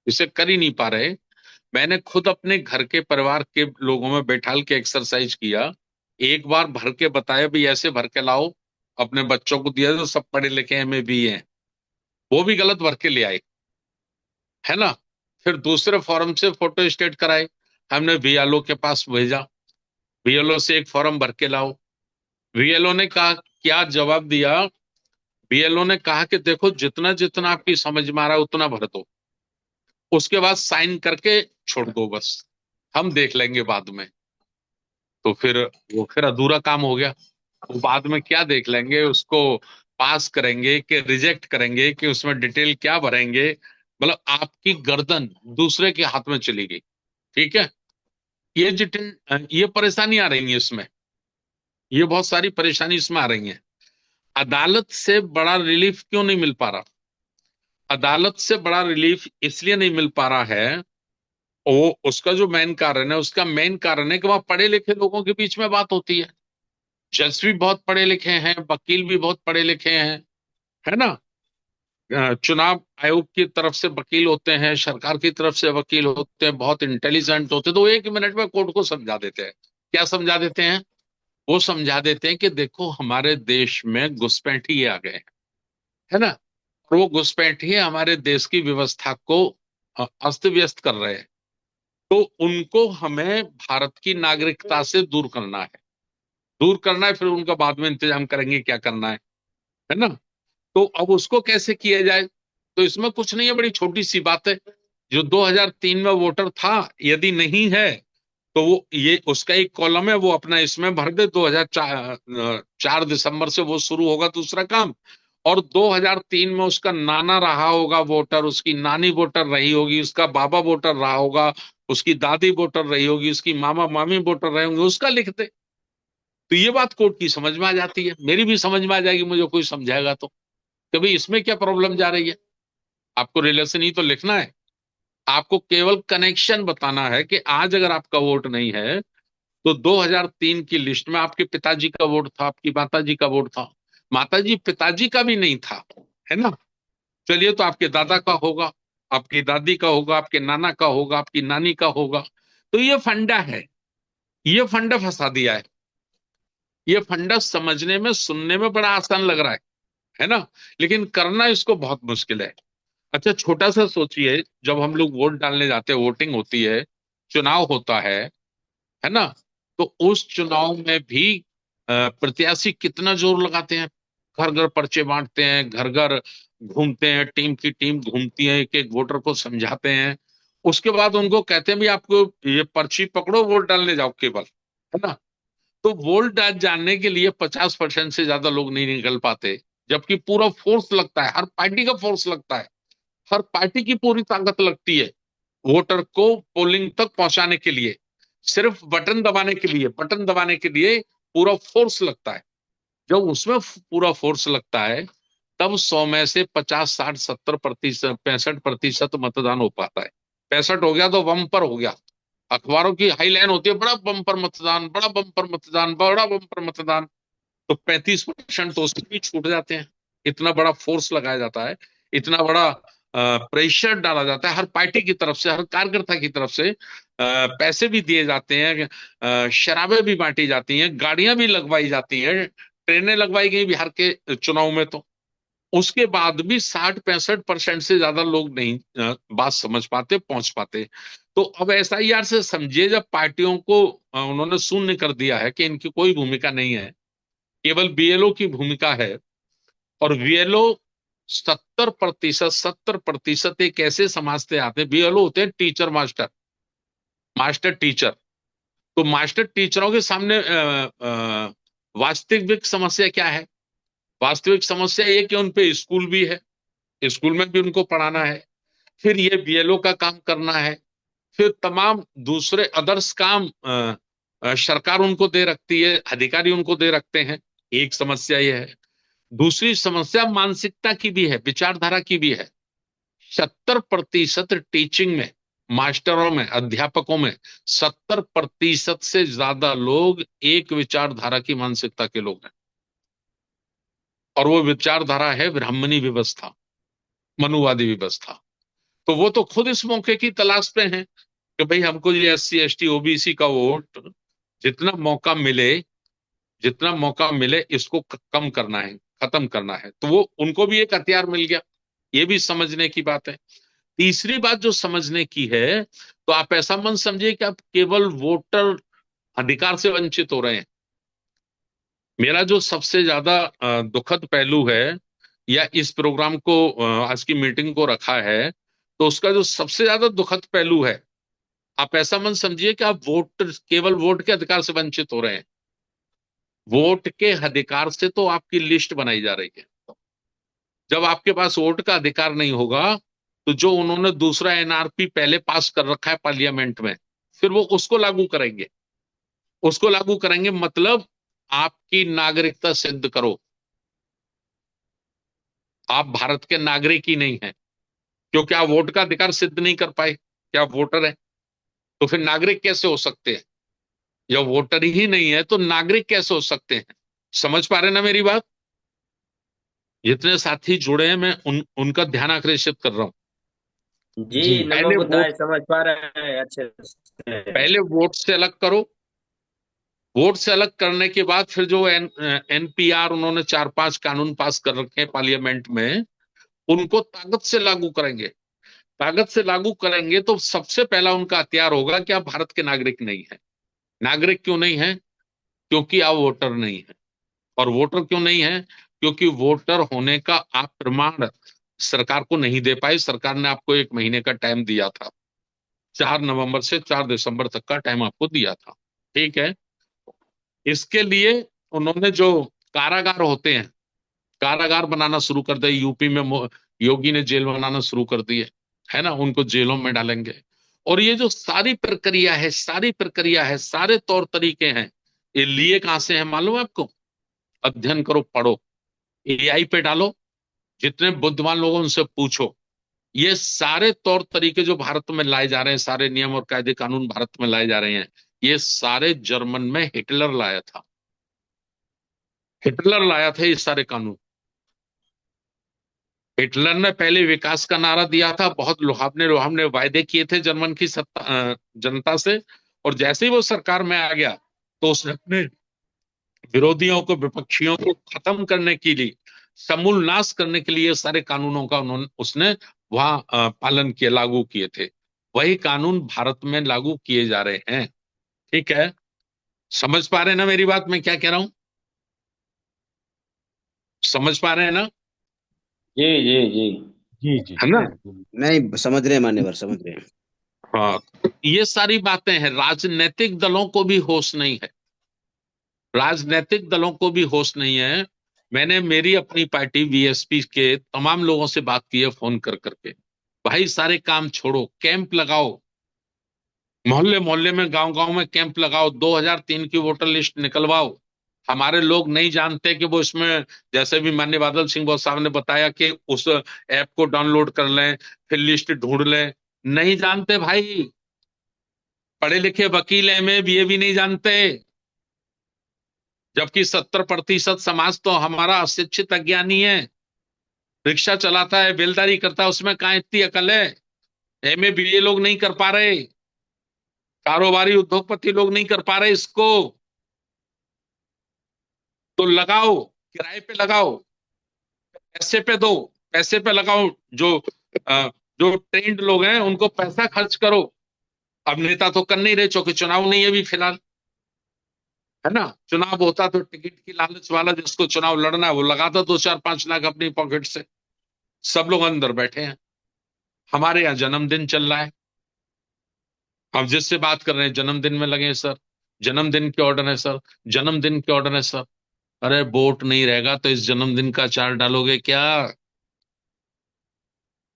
इसे कर ही नहीं पा रहे। मैंने खुद अपने घर के परिवार के लोगों में बैठाल के एक्सरसाइज किया, एक बार भर के बताया भी ऐसे भर के लाओ, अपने बच्चों को दिया जो सब पढ़े लिखे हैं, भी हैं, वो भी गलत भर के ले आए, है ना। फिर दूसरे फॉर्म से फोटो स्टेट कराए, हमने VLO के पास भेजा, VLO से एक फॉर्म भर के लाओ। VLO ने कहा, क्या जवाब दिया, VLO ने कहा कि देखो जितना जितना आपकी समझ में आ रहा है उतना भर दो, उसके बाद साइन करके छोड़ दो, बस हम देख लेंगे बाद में। तो फिर अधूरा काम हो गया। वो बाद में क्या देख लेंगे, उसको पास करेंगे कि रिजेक्ट करेंगे, कि उसमें डिटेल क्या भरेंगे, मतलब आपकी गर्दन दूसरे के हाथ में चली गई, ठीक है। ये परेशानी आ रही है इसमें, ये बहुत सारी परेशानी इसमें आ रही है। अदालत से बड़ा रिलीफ क्यों नहीं मिल पा रहा? अदालत से बड़ा रिलीफ इसलिए नहीं मिल पा रहा है, वो उसका जो मेन कारण है, उसका मेन कारण है कि वहां पढ़े लिखे लोगों के बीच में बात होती है। जज भी बहुत पढ़े लिखे हैं, वकील भी बहुत पढ़े लिखे हैं, है ना। चुनाव आयोग की तरफ से वकील होते हैं, सरकार की तरफ से वकील होते हैं, बहुत इंटेलिजेंट होते हैं, तो वो 1 मिनट में कोर्ट को समझा देते हैं। क्या समझा देते हैं? वो समझा देते हैं कि देखो हमारे देश में घुसपैठिए आ गए हैं, है ना, और वो घुसपैठिए हमारे देश की व्यवस्था को अस्त व्यस्त कर रहे हैं, तो उनको हमें भारत की नागरिकता से दूर करना है, दूर करना है, फिर उनका बाद में इंतजाम करेंगे क्या करना है ना। तो अब उसको कैसे किया जाए? तो इसमें कुछ नहीं है, बड़ी छोटी सी बात है। जो 2003 में वोटर था, यदि नहीं है तो वो ये उसका एक कॉलम है, वो अपना इसमें भर दे। 2004 दिसंबर से वो शुरू होगा दूसरा काम, और 2003 में उसका नाना रहा होगा वोटर, उसकी नानी वोटर रही होगी, उसका बाबा वोटर रहा होगा, उसकी दादी वोटर रही होगी, उसकी मामा मामी वोटर रहे होंगे, उसका लिख दे। तो ये बात कोर्ट की समझ में आ जाती है, मेरी भी समझ में आ जाएगी, मुझे कोई समझाएगा तो कि भाई इसमें क्या प्रॉब्लम जा रही है। आपको रिलेशन ही तो लिखना है, आपको केवल कनेक्शन बताना है कि आज अगर आपका वोट नहीं है तो 2003 की लिस्ट में आपके पिताजी का वोट था, आपकी माताजी का वोट था, माताजी पिताजी का भी नहीं था, है ना। चलिए, तो आपके दादा का होगा, आपकी दादी का होगा, आपके नाना का होगा, आपकी नानी का होगा। तो ये फंडा है, ये फंडा फंसा दिया है। ये फंडा समझने में, सुनने में बड़ा आसान लग रहा है ना, लेकिन करना इसको बहुत मुश्किल है। अच्छा, छोटा सा सोचिए, जब हम लोग वोट डालने जाते हैं, वोटिंग होती है, चुनाव होता है ना, तो उस चुनाव में भी प्रत्याशी कितना जोर लगाते हैं, घर घर पर्चे बांटते हैं, घर घर घूमते हैं, टीम की टीम घूमती है, एक एक वोटर को समझाते हैं। उसके बाद उनको कहते हैं भी आपको ये पर्ची पकड़ो, वोट डालने जाओ केवल, है ना। तो वोट डालने के लिए 50% से ज्यादा लोग नहीं निकल पाते, जबकि पूरा फोर्स लगता है, हर पार्टी का फोर्स लगता है, हर पार्टी की पूरी ताकत लगती है वोटर को पोलिंग तक पहुंचाने के लिए। सिर्फ बटन दबाने के लिए, बटन दबाने के लिए पूरा फोर्स लगता है। जब उसमें पूरा फोर्स लगता है, तब 100 में से 50, 60, 70%, 65% मतदान हो पाता है। 65 हो गया तो बम्पर हो गया। अखबारों की हाईलाइन होती है, बड़ा बम्पर मतदान, बड़ा बम्पर मतदान, बड़ा बम्पर मतदान। तो 35% तो उसके भी छूट जाते हैं। इतना बड़ा फोर्स लगाया जाता है, इतना बड़ा प्रेशर डाला जाता है हर पार्टी की तरफ से, हर कार्यकर्ता की तरफ से। पैसे भी दिए जाते हैं, शराबें भी बांटी जाती हैं, गाड़ियां भी लगवाई जाती हैं, ट्रेनें लगवाई गई बिहार के चुनाव में। तो उसके बाद भी 60-65% से ज्यादा लोग नहीं बात समझ पाते, पहुंच पाते। तो अब एसआईआर से समझिए, जब पार्टियों को उन्होंने शून्य कर दिया है कि इनकी कोई भूमिका नहीं है, केवल बीएलओ की भूमिका है, और बीएलओ 70% एक ऐसे समाज से आते हैं, बीएलओ होते हैं टीचर, मास्टर, मास्टर टीचर। तो मास्टर टीचरों के सामने वास्तविक समस्या क्या है? वास्तविक समस्या ये कि उन पे स्कूल भी है, स्कूल में भी उनको पढ़ाना है, फिर ये बीएलओ का काम करना है, फिर तमाम दूसरे अदर्स काम सरकार उनको दे रखती है, अधिकारी उनको दे रखते हैं। एक समस्या ये है। दूसरी समस्या मानसिकता की भी है, विचारधारा की भी है। 70% टीचिंग में, मास्टरों में, अध्यापकों में 70% से ज्यादा लोग एक विचारधारा की मानसिकता के लोग हैं, और वो विचारधारा है ब्राह्मणी व्यवस्था, मनुवादी व्यवस्था। तो वो तो खुद इस मौके की तलाश पे हैं कि भाई हमको ये SC ST OBC का वोट जितना मौका मिले, जितना मौका मिले इसको कम करना है, खत्म करना है। तो वो उनको भी एक हथियार मिल गया, ये भी समझने की बात है। तीसरी बात जो समझने की है, तो आप ऐसा मत समझिए कि आप केवल वोटर अधिकार से वंचित हो रहे हैं। मेरा जो सबसे ज्यादा दुखद पहलू है, या इस प्रोग्राम को, आज की मीटिंग को रखा है, तो उसका जो सबसे ज्यादा दुखद पहलू है, आप ऐसा मत समझिए कि आप केवल वोट के अधिकार से वंचित हो रहे हैं। वोट के अधिकार से तो आपकी लिस्ट बनाई जा रही है। जब आपके पास वोट का अधिकार नहीं होगा, तो जो उन्होंने दूसरा NRP पहले पास कर रखा है पार्लियामेंट में, फिर वो उसको लागू करेंगे, उसको लागू करेंगे। मतलब आपकी नागरिकता सिद्ध करो, आप भारत के नागरिक ही नहीं हैं, क्योंकि आप वोट का अधिकार सिद्ध नहीं कर पाए कि आप वोटर हैं। तो फिर नागरिक कैसे हो सकते हैं? जब वोटर ही नहीं है तो नागरिक कैसे हो सकते हैं? समझ पा रहे ना मेरी बात? जितने साथी जुड़े हैं, मैं उनका ध्यान आकर्षित कर रहा हूं। जी, नमो बुद्धाय, समझ पा रहे हैं अच्छे से। पहले वोट से अलग करो, वोट से अलग करने के बाद फिर जो NPR उन्होंने 4-5 कानून पास कर रखे हैं पार्लियामेंट में, उनको ताकत से लागू करेंगे। ताकत से लागू करेंगे तो सबसे पहला उनका हथियार होगा कि आप भारत के नागरिक नहीं है। नागरिक क्यों नहीं है? क्योंकि आप वोटर नहीं है। और वोटर क्यों नहीं है? क्योंकि वोटर होने का आप प्रमाण सरकार को नहीं दे पाए। सरकार ने आपको 1 महीने का टाइम दिया था, 4 नवंबर से 4 दिसंबर तक का टाइम आपको दिया था, ठीक है। इसके लिए उन्होंने जो कारागार होते हैं, कारागार बनाना शुरू कर दिया। यूपी में योगी ने जेल बनाना शुरू कर दिए, है ना, उनको जेलों में डालेंगे। और ये जो सारी प्रक्रिया है, सारी प्रक्रिया है, सारे तौर तरीके हैं, ये लिए कहां से है मालूम है आपको? अध्ययन करो, पढ़ो, AI पे डालो, जितने बुद्धिमान लोग उनसे पूछो। ये सारे तौर तरीके जो भारत में लाए जा रहे हैं, सारे नियम और कायदे कानून भारत में लाए जा रहे हैं, ये सारे जर्मन में हिटलर लाया था। हिटलर लाया था ये सारे कानून। हिटलर ने पहले विकास का नारा दिया था, बहुत लुभावने वायदे किए थे जर्मन की जनता से, और जैसे ही वो सरकार में आ गया तो उसने अपने विरोधियों को, विपक्षियों को खत्म करने के लिए, समूल नाश करने के लिए सारे कानूनों का उसने वहां पालन किया, लागू किए थे। वही कानून भारत में लागू किए जा रहे हैं। ठीक है, समझ पा रहे हैं ना मेरी बात, मैं क्या कह रहा हूं? समझ पा रहे हैं ना? जी जी जी जी जी है ना? नहीं, समझ रहे हैं मान्यवर, समझ रहे हैं। हाँ, ये सारी बातें हैं। राजनीतिक दलों को भी होश नहीं है, राजनीतिक दलों को भी होश नहीं है। मैंने मेरी अपनी पार्टी बीएसपी के तमाम लोगों से बात की है फोन कर करके, भाई सारे काम छोड़ो, कैंप लगाओ, मोहल्ले मोहल्ले में, गांव गांव में कैंप लगाओ, 2003 की वोटर लिस्ट निकलवाओ। हमारे लोग नहीं जानते कि वो इसमें, जैसे भी माननीय बादल सिंह बोस साहब ने बताया कि उस ऐप को डाउनलोड कर लें, फिर लिस्ट ढूंढ लें। नहीं जानते भाई, पढ़े लिखे वकील एमए बीए भी नहीं जानते, जबकि 70% समाज तो हमारा अशिक्षित अज्ञानी है। रिक्शा चलाता है, बेलदारी करता है, उसमें कहाँ इतनी अकल है? एमए बीए लोग नहीं कर पा रहे, कारोबारी उद्योगपति लोग नहीं कर पा रहे इसको। तो लगाओ, किराए पे लगाओ, पैसे पे दो, पैसे पे लगाओ। जो ट्रेंड लोग हैं उनको पैसा खर्च करो। अब नेता तो कर नहीं रहे, चूंकि चुनाव नहीं है अभी फिलहाल, है ना? चुनाव होता तो टिकट की लालच वाला जिसको चुनाव लड़ना है वो लगाता 2-4-5 लाख अपनी पॉकेट से। सब लोग अंदर बैठे हैं। हमारे यहाँ जन्मदिन चल रहा है, हम जिससे बात कर रहे हैं जन्मदिन में लगे हैं सर, जन्मदिन के ऑर्डर है सर, जन्मदिन के ऑर्डर है सर। अरे वोट नहीं रहेगा तो इस जन्मदिन का चार्ट डालोगे क्या?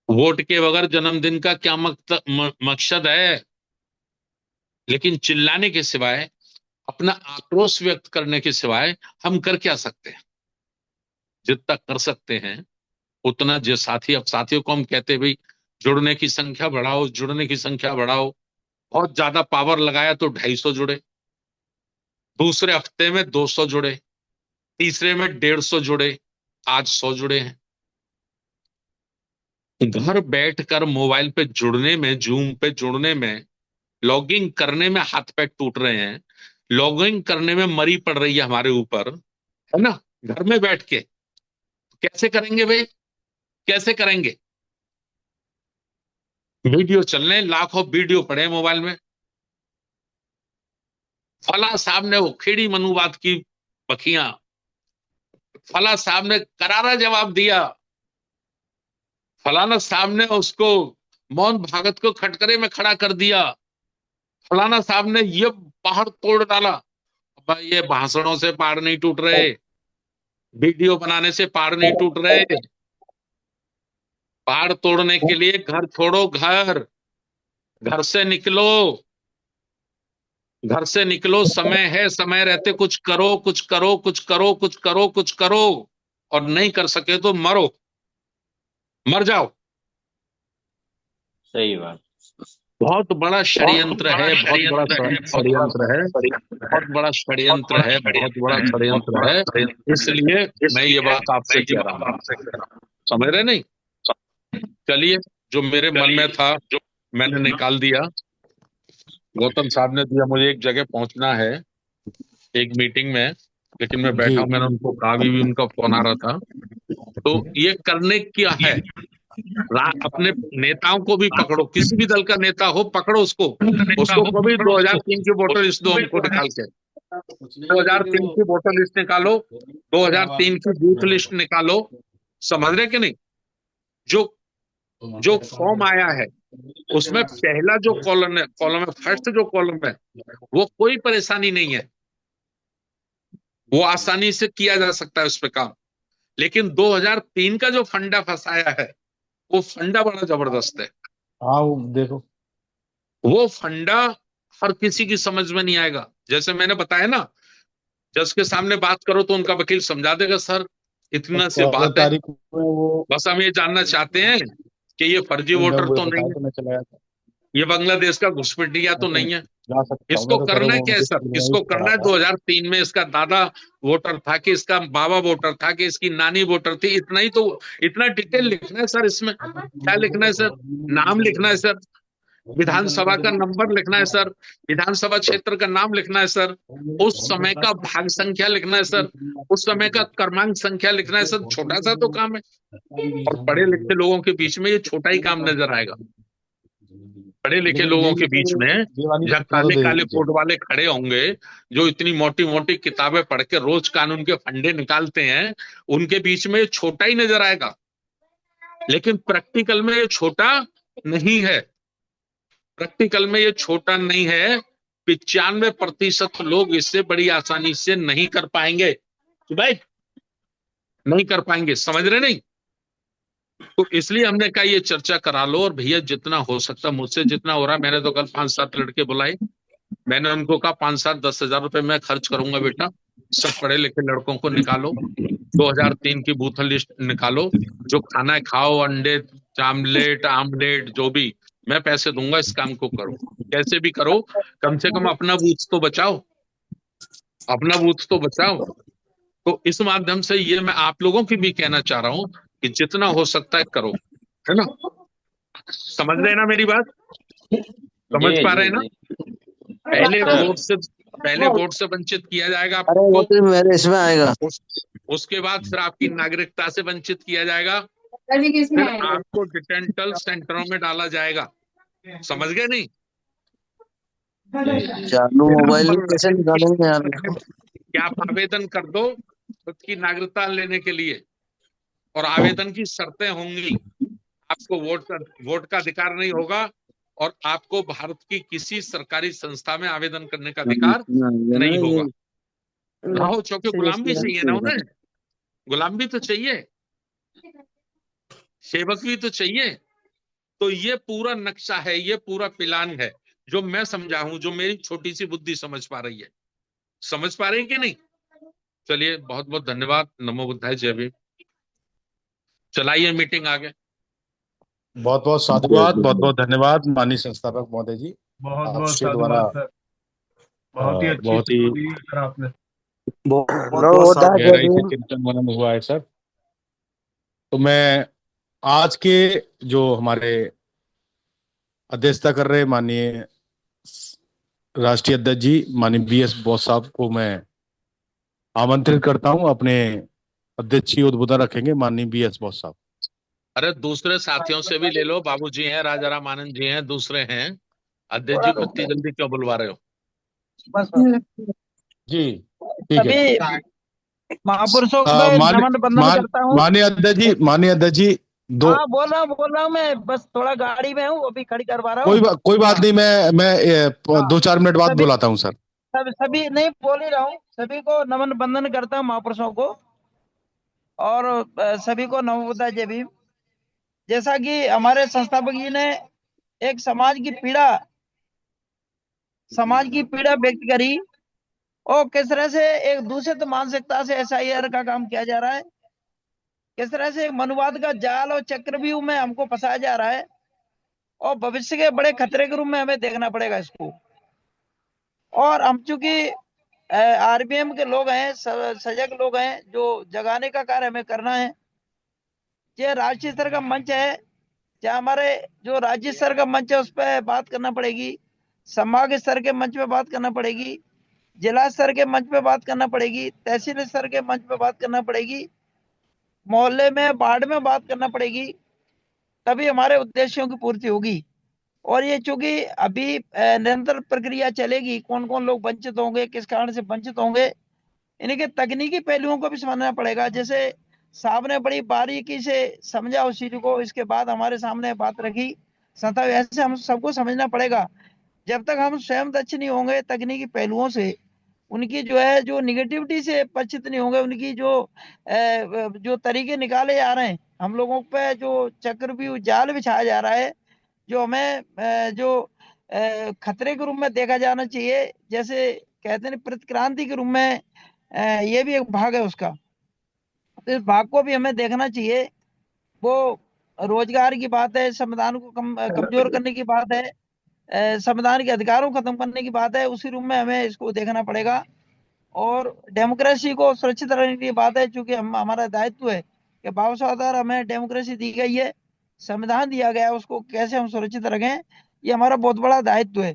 वोट के बगैर जन्मदिन का क्या मकसद है? लेकिन चिल्लाने के सिवाय, अपना आक्रोश व्यक्त करने के सिवाय हम कर क्या सकते हैं? जितना कर सकते हैं उतना, जो साथी, अब साथियों को हम कहते हैं भाई जुड़ने की संख्या बढ़ाओ, जुड़ने की संख्या बढ़ाओ। बहुत ज्यादा पावर लगाया तो 250 जुड़े, दूसरे हफ्ते में 200 जुड़े, तीसरे में 150 जुड़े, आज 100 जुड़े हैं। घर बैठकर मोबाइल पे जुड़ने में, जूम पे जुड़ने में, लॉगिंग करने में हाथ पैर टूट रहे हैं, लॉगिंग करने में मरी पड़ रही है हमारे ऊपर, है ना? घर में बैठ के कैसे करेंगे भाई, कैसे करेंगे? वीडियो चल रहे हैं, लाखों वीडियो पड़े मोबाइल में। फला साहब ने वो खेड़ी मनुवाद की बखियां, फला साहब ने करारा जवाब दिया, फलाना साहब ने उसको, मोहन भागवत को खटकरे में खड़ा कर दिया, फलाना साहब ने ये पहाड़ तोड़ डाला। भाई ये भाषणों से पहाड़ नहीं टूट रहे, वीडियो बनाने से पहाड़ नहीं टूट रहे। पहाड़ तोड़ने के लिए घर छोड़ो, घर से निकलो, घर से निकलो। समय है, समय रहते कुछ करो, कुछ करो, कुछ करो, कुछ करो, कुछ करो। और नहीं कर सके तो मरो, मर जाओ। सही बात। बहुत बड़ा षड्यंत्र है, बहुत बड़ा षड्यंत्र है, बहुत बड़ा षड्यंत्र है, बहुत बड़ा षड्यंत्र है। इसलिए मैं ये बात आपसे कह रहा हूँ, समझ रहे नहीं? चलिए, जो मेरे मन में था जो मैंने निकाल दिया। गौतम साहब ने दिया, मुझे एक जगह पहुंचना है, एक मीटिंग में, लेकिन मैं बैठा हूं। मैंने उनको कहा, भी उनका फोन आ रहा था। तो ये करने क्या है, अपने नेताओं को भी पकड़ो, किसी भी दल का नेता हो पकड़ो उसको कभी 2003 की वोटर लिस्ट दो हमको निकाल के, 2003 की वोटर लिस्ट निकालो, 2003 की बूथ लिस्ट निकालो। समझ रहे कि नहीं? जो फॉर्म आया है उसमें पहला जो कॉलम है, फर्स्ट जो कॉलम है, वो कोई परेशानी नहीं है, वो आसानी से किया जा सकता है उस पर काम। लेकिन 2003 का जो फंडा फंसाया है, वो फंडा बड़ा जबरदस्त है। हाँ, वो देखो, वो फंडा हर किसी की समझ में नहीं आएगा। जैसे मैंने बताया ना, जज के सामने बात करो तो उनका वकील समझा देगा, सर इतना से बात है, बस हम ये जानना चाहते हैं कि ये फर्जी वोटर तो नहीं है, ये बांग्लादेश का घुसपैठिया तो नहीं है। जा सकता हूँ। इसको मैं तो करना खड़े क्या है सर? इसको करना है 2003 में इसका दादा वोटर था, कि इसका बाबा वोटर था, कि इसकी नानी वोटर थी, इतना ही तो, इतना डिटेल लिखना है सर। इसमें क्या लिखना है सर? नाम लिखना है सर, विधानसभा का नंबर लिखना है सर, विधानसभा क्षेत्र का नाम लिखना है सर, उस समय का भाग संख्या लिखना है सर, उस समय का क्रमांक संख्या लिखना है सर। छोटा सा तो काम है, और पढ़े लिखे लोगों के बीच में ये छोटा ही काम नजर आएगा। पढ़े लिखे लेकिन लोगों ये के बीच में दीवानी जब सूचना तो काले दे काले दीजिए। कोट वाले खड़े होंगे, जो इतनी मोटी मोटी किताबें पढ़ के रोज कानून के फंडे निकालते हैं, उनके बीच में ये छोटा ही नजर आएगा, लेकिन प्रैक्टिकल में ये छोटा नहीं है। प्रैक्टिकल में ये छोटा नहीं है। 95% लोग इससे बड़ी आसानी से नहीं कर पाएंगे। तो भाई नहीं कर पाएंगे, समझ रहे नहीं? तो इसलिए हमने कहा ये चर्चा करा लो, और भैया जितना हो सकता, मुझसे जितना हो रहा है, मैंने तो कल 5-7 लड़के बुलाए, मैंने उनको कहा 5-7-10 हजार रुपए मैं खर्च करूंगा बेटा, सब पढ़े लिखे लड़कों को निकालो, 2003 की बूथ लिस्ट निकालो, जो खाना है खाओ, अंडे आमलेट आमलेट जो भी, मैं पैसे दूंगा, इस काम को करो, कैसे भी करो, कम से कम अपना बूथ तो बचाओ, अपना बूथ तो बचाओ। तो इस माध्यम से ये मैं आप लोगों की भी कहना चाह रहा हूं कि जितना हो सकता है करो, है ना? समझ रहे हैं ना मेरी बात? समझ जी पा जी रहे हैं ना? जी पहले वोट से वंचित किया जाएगा अरे वो आपको, तो मेरे इसमें आएगा। उसके बाद फिर आपकी नागरिकता से वंचित किया जाएगा, फिर आपको डिटेंटल सेंटरों में डाला जाएगा। समझ गए नहीं? चालू फिर मोबाइल में आप कैसे निकालेंगे यार? कि आप आवेदन कर दो खुद की नागरिकता लेने के लिए, और आवेदन की शर्तें होंगी, आपको वोट का अधिकार नहीं होगा, और आपको भारत की किसी सरकारी संस्था में आवेदन करने का अधिकार नहीं होगा। रहो, क्योंकि गुलाम भी चाहिए ना उन्हें, गुलाम भी तो चाहिए, सेवक भी तो चाहिए। तो ये पूरा नक्शा है, ये पूरा प्लान है, जो मैं समझा हूं, जो मेरी छोटी सी बुद्धि समझ पा रही है। समझ पा रहे हैं कि नहीं? चलिए, बहुत बहुत धन्यवाद। नमो बुद्धाय, जय भीम। चलाइए मीटिंग आगे। बहुत बहुत साधुवाद, बहुत बहुत धन्यवाद माननीय संस्थापक महोदय जी। बहुत बहुत आपसे दोबारा साधुवाद सर, बहुत ही अच्छी बहुत ही सेवा दी है सर आपने। गहराई से चिंतन मनन हुआ है सर। तो मैं आज के जो हमारे अध्यक्षता कर रहे माननीय राष्ट्रीय अध्यक्ष जी माननीय BS बोस साहब को मैं आमंत्रित करता हूं, अपने अध्यक्षीय उद्बोधन रखेंगे माननीय BS बोस साहब। अरे दूसरे साथियों से भी ले लो, बाबूजी हैं, राजा राम आनंद जी हैं, दूसरे हैं। अध्यक्ष जी को इतनी जल्दी क्यों बुलवा रहे हो? जी ठीक है। महापुरुषों को नमन बंदन करता हूँ। माननीय अध्यक्ष जी दो। हाँ बोल रहा हूँ मैं, बस थोड़ा गाड़ी में हूँ, अभी खड़ी करवा रहा हूँ। कोई बात नहीं, मैं 2-4 मिनट बाद बुलाता हूँ सर। सभी नहीं बोल ही रहा हूँ, सभी को नमन बंदन करता हूँ, महापुरुषों को, और सभी को नमो बुद्धाय जय भीम। जैसा कि हमारे संस्थापक जी ने एक समाज की पीड़ा व्यक्त करी, और किस तरह से एक दूषित मानसिकता से SIR का काम किया जा रहा है, किस तरह से एक मनुवाद का जाल और चक्रव्यूह में हमको फंसाया जा रहा है, और भविष्य के बड़े खतरे के रूप में हमें देखना पड़ेगा इसको। और हम चूंकि RBM के लोग हैं, सजग लोग हैं, जो जगाने का कार्य हमें करना है। ये राष्ट्रीय स्तर का मंच है, चाहे हमारे जो राज्य स्तर का मंच है उस पर बात करना पड़ेगी, संभाग स्तर के मंच पे बात करना पड़ेगी, जिला स्तर के मंच पे बात करना पड़ेगी, तहसील स्तर के मंच पे बात करना पड़ेगी, मोहल्ले में वार्ड में बात करना पड़ेगी, तभी हमारे उद्देश्यों की पूर्ति होगी। और ये चूंकि अभी निरंतर प्रक्रिया चलेगी, कौन कौन लोग वंचित होंगे, किस कारण से वंचित होंगे, इनके तकनीकी पहलुओं को भी समझना पड़ेगा। जैसे साहब ने बड़ी बारीकी से समझा उस चीज को, इसके बाद हमारे सामने बात रखी संस्था, ऐसे हम सबको समझना पड़ेगा। जब तक हम स्वयं दक्ष नहीं होंगे तकनीकी पहलुओं से, उनकी जो निगेटिविटी से परिचित नहीं होंगे, उनकी जो तरीके निकाले जा रहे हैं, हम लोगों पे जो चक्रव्यूह जाल बिछाया जा रहा है, जो हमें खतरे के रूप में देखा जाना चाहिए, जैसे कहते हैं प्रतिक्रांति के रूप में, ये भी एक भाग है उसका। तो इस भाग को भी हमें देखना चाहिए। वो रोजगार की बात है, संविधान को कमजोर करने की बात है, संविधान के अधिकारों को खत्म करने की बात है, उसी रूम में हमें इसको देखना पड़ेगा। और डेमोक्रेसी को सुरक्षित रखने की बात है, क्योंकि हमारा दायित्व है कि बाबा साहब द्वारा हमें डेमोक्रेसी दी गई है, संविधान दिया गया है, उसको कैसे हम सुरक्षित रखें, ये हमारा बहुत बड़ा दायित्व है।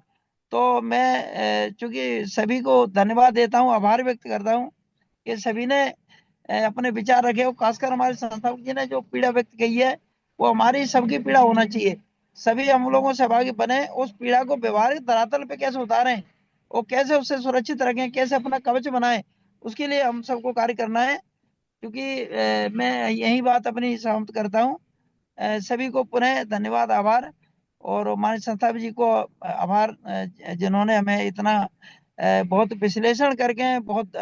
तो मैं चूंकि सभी को धन्यवाद देता हूँ, आभार व्यक्त करता हूँ कि सभी ने अपने विचार रखे हो। खासकर हमारे संस्थापक जी ने जो पीड़ा व्यक्त की है, वो हमारी सबकी पीड़ा होना चाहिए। सभी हम लोगों से सहभागी बने, उस पीड़ा को व्यवहारिक धरातल पे कैसे उतारें और कैसे उससे सुरक्षित रखें, कैसे अपना कवच बनाएं, उसके लिए हम सबको कार्य करना है। क्योंकि मैं यही बात अपनी समाप्त करता हूँ। सभी को पुनः धन्यवाद, आभार। और माननीय संस्थापक जी को आभार, जिन्होंने हमें इतना बहुत विश्लेषण करके बहुत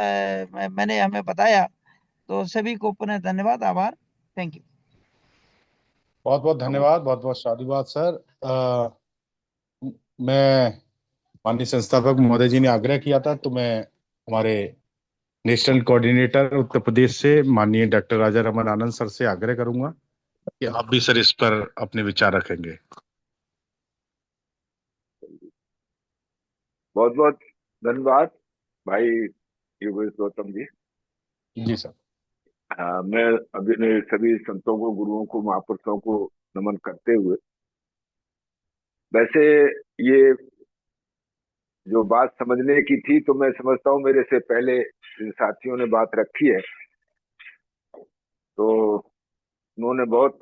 मैंने हमें बताया। तो सभी को पुनः धन्यवाद, आभार। Thank you. बहुत बहुत धन्यवाद, बहुत बहुत साधुवाद सर। मैं माननीय संस्थापक महोदय जी ने आग्रह किया था, तो मैं हमारे नेशनल कोऑर्डिनेटर उत्तर प्रदेश से माननीय डॉक्टर राजा रमन आनंद सर से आग्रह करूंगा कि आप भी सर इस पर अपने विचार रखेंगे। बहुत बहुत धन्यवाद भाई योगेश गौतम जी। जी सर। मैं अभी सभी संतों को, गुरुओं को, महापुरुषों को नमन करते हुए, वैसे ये जो बात समझने की थी, तो मैं समझता हूँ मेरे से पहले जिन साथियों ने बात रखी है, तो उन्होंने बहुत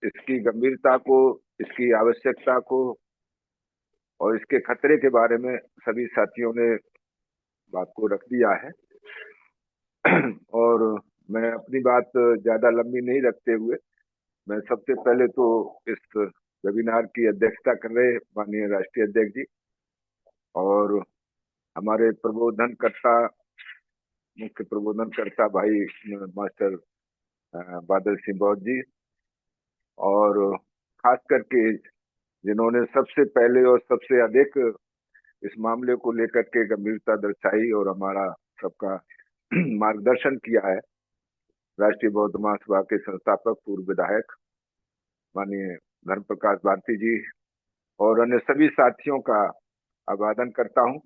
इसकी गंभीरता को, इसकी आवश्यकता को और इसके खतरे के बारे में सभी साथियों ने बात को रख दिया है। और मैं अपनी बात ज्यादा लंबी नहीं रखते हुए, मैं सबसे पहले तो इस वेबिनार की अध्यक्षता कर रहे माननीय राष्ट्रीय अध्यक्ष जी और हमारे प्रबोधनकर्ता, मुख्य प्रबोधनकर्ता भाई मास्टर बादल सिंह बौद्ध जी, और खास करके जिन्होंने सबसे पहले और सबसे अधिक इस मामले को लेकर के गंभीरता दर्शाई और हमारा सबका मार्गदर्शन किया है, राष्ट्रीय बौद्ध महासभा के संस्थापक, पूर्व विधायक माननीय धर्म प्रकाश भारती जी, और अन्य सभी साथियों का अभिवादन करता हूं।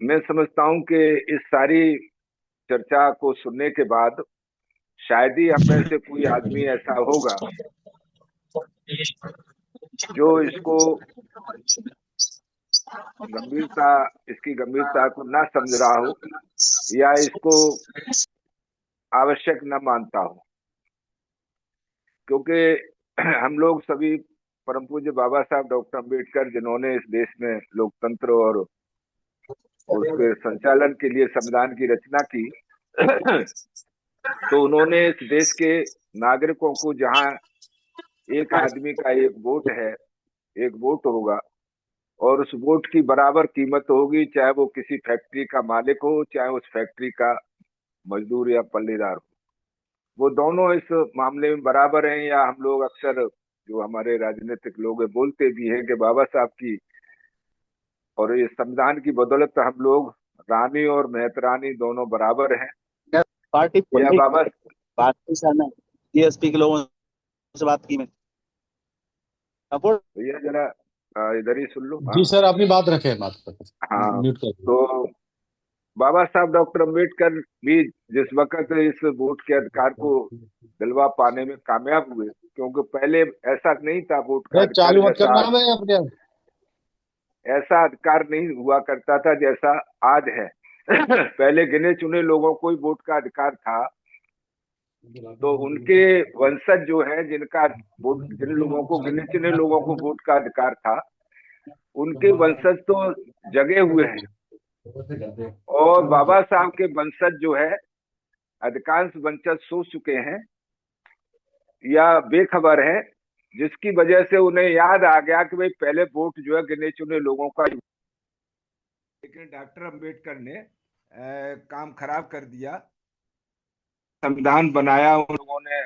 मैं समझता हूं कि इस सारी चर्चा को सुनने के बाद शायद ही हम में से कोई आदमी ऐसा होगा जो इसको इसकी गंभीरता को ना समझ रहा हो या इसको आवश्यक न मानता हो, क्योंकि हम लोग सभी परम पूज्य बाबा साहब डॉक्टर अम्बेडकर, जिन्होंने इस देश में लोकतंत्र और उसके संचालन के लिए संविधान की रचना की, तो उन्होंने इस देश के नागरिकों को, जहां एक आदमी का एक वोट है, एक वोट होगा और उस वोट की बराबर कीमत होगी, चाहे वो किसी फैक्ट्री का मालिक हो, चाहे उस फैक्ट्री का मजदूर या पल्लेदार हो, वो दोनों इस मामले में बराबर हैं। या हम लोग अक्सर, जो हमारे राजनीतिक लोग हैं, बोलते भी हैं कि बाबा साहब की और इस संविधान की बदौलत हम लोग रानी और मेहतरानी दोनों बराबर हैं। पार्टी या बाबा डीएसपी के लोगों से बात की मैं। भैया जरा इधर ही सुन लो। जी सर, अपनी बात रखें, बात कर। हाँ, म्यूट कर। तो बाबा साहब डॉक्टर अम्बेडकर भी जिस वक्त इस वोट के अधिकार को दिलवा पाने में कामयाब हुए, क्योंकि पहले ऐसा नहीं था, वोट का चालू मत करना, अधिकार मैं अपने ऐसा अधिकार नहीं हुआ करता था जैसा आज है। पहले गिने चुने लोगों को ही वोट का अधिकार था, तो उनके वंशज जो है, जिनका वोट, जिन लोगों को, गिने चुने लोगों को वोट का अधिकार था, उनके वंशज तो जगे हुए हैं, और बाबा साहब के वंशज जो है, अधिकांश वंशज सो चुके हैं या बेखबर है, जिसकी वजह से उन्हें याद आ गया कि भाई पहले वोट जो है गिने चुने लोगों का। लेकिन डॉक्टर अम्बेडकर ने काम खराब कर दिया, संविधान बनाया, उन लोगों ने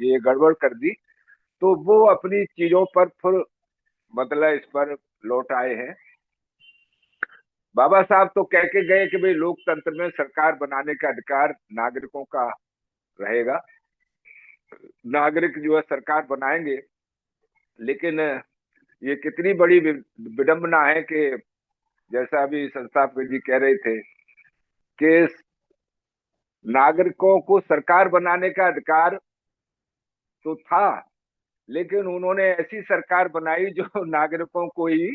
ये गड़बड़ कर दी, तो वो अपनी चीजों पर फिर मतलब इस पर लौट आए हैं। बाबा साहब तो कह के गए कि भाई लोकतंत्र में सरकार बनाने का अधिकार नागरिकों का रहेगा, नागरिक जो है सरकार बनाएंगे। लेकिन ये कितनी बड़ी विडंबना है कि जैसा अभी संस्थापक जी कह रहे थे कि नागरिकों को सरकार बनाने का अधिकार तो था, लेकिन उन्होंने ऐसी सरकार बनाई जो नागरिकों को ही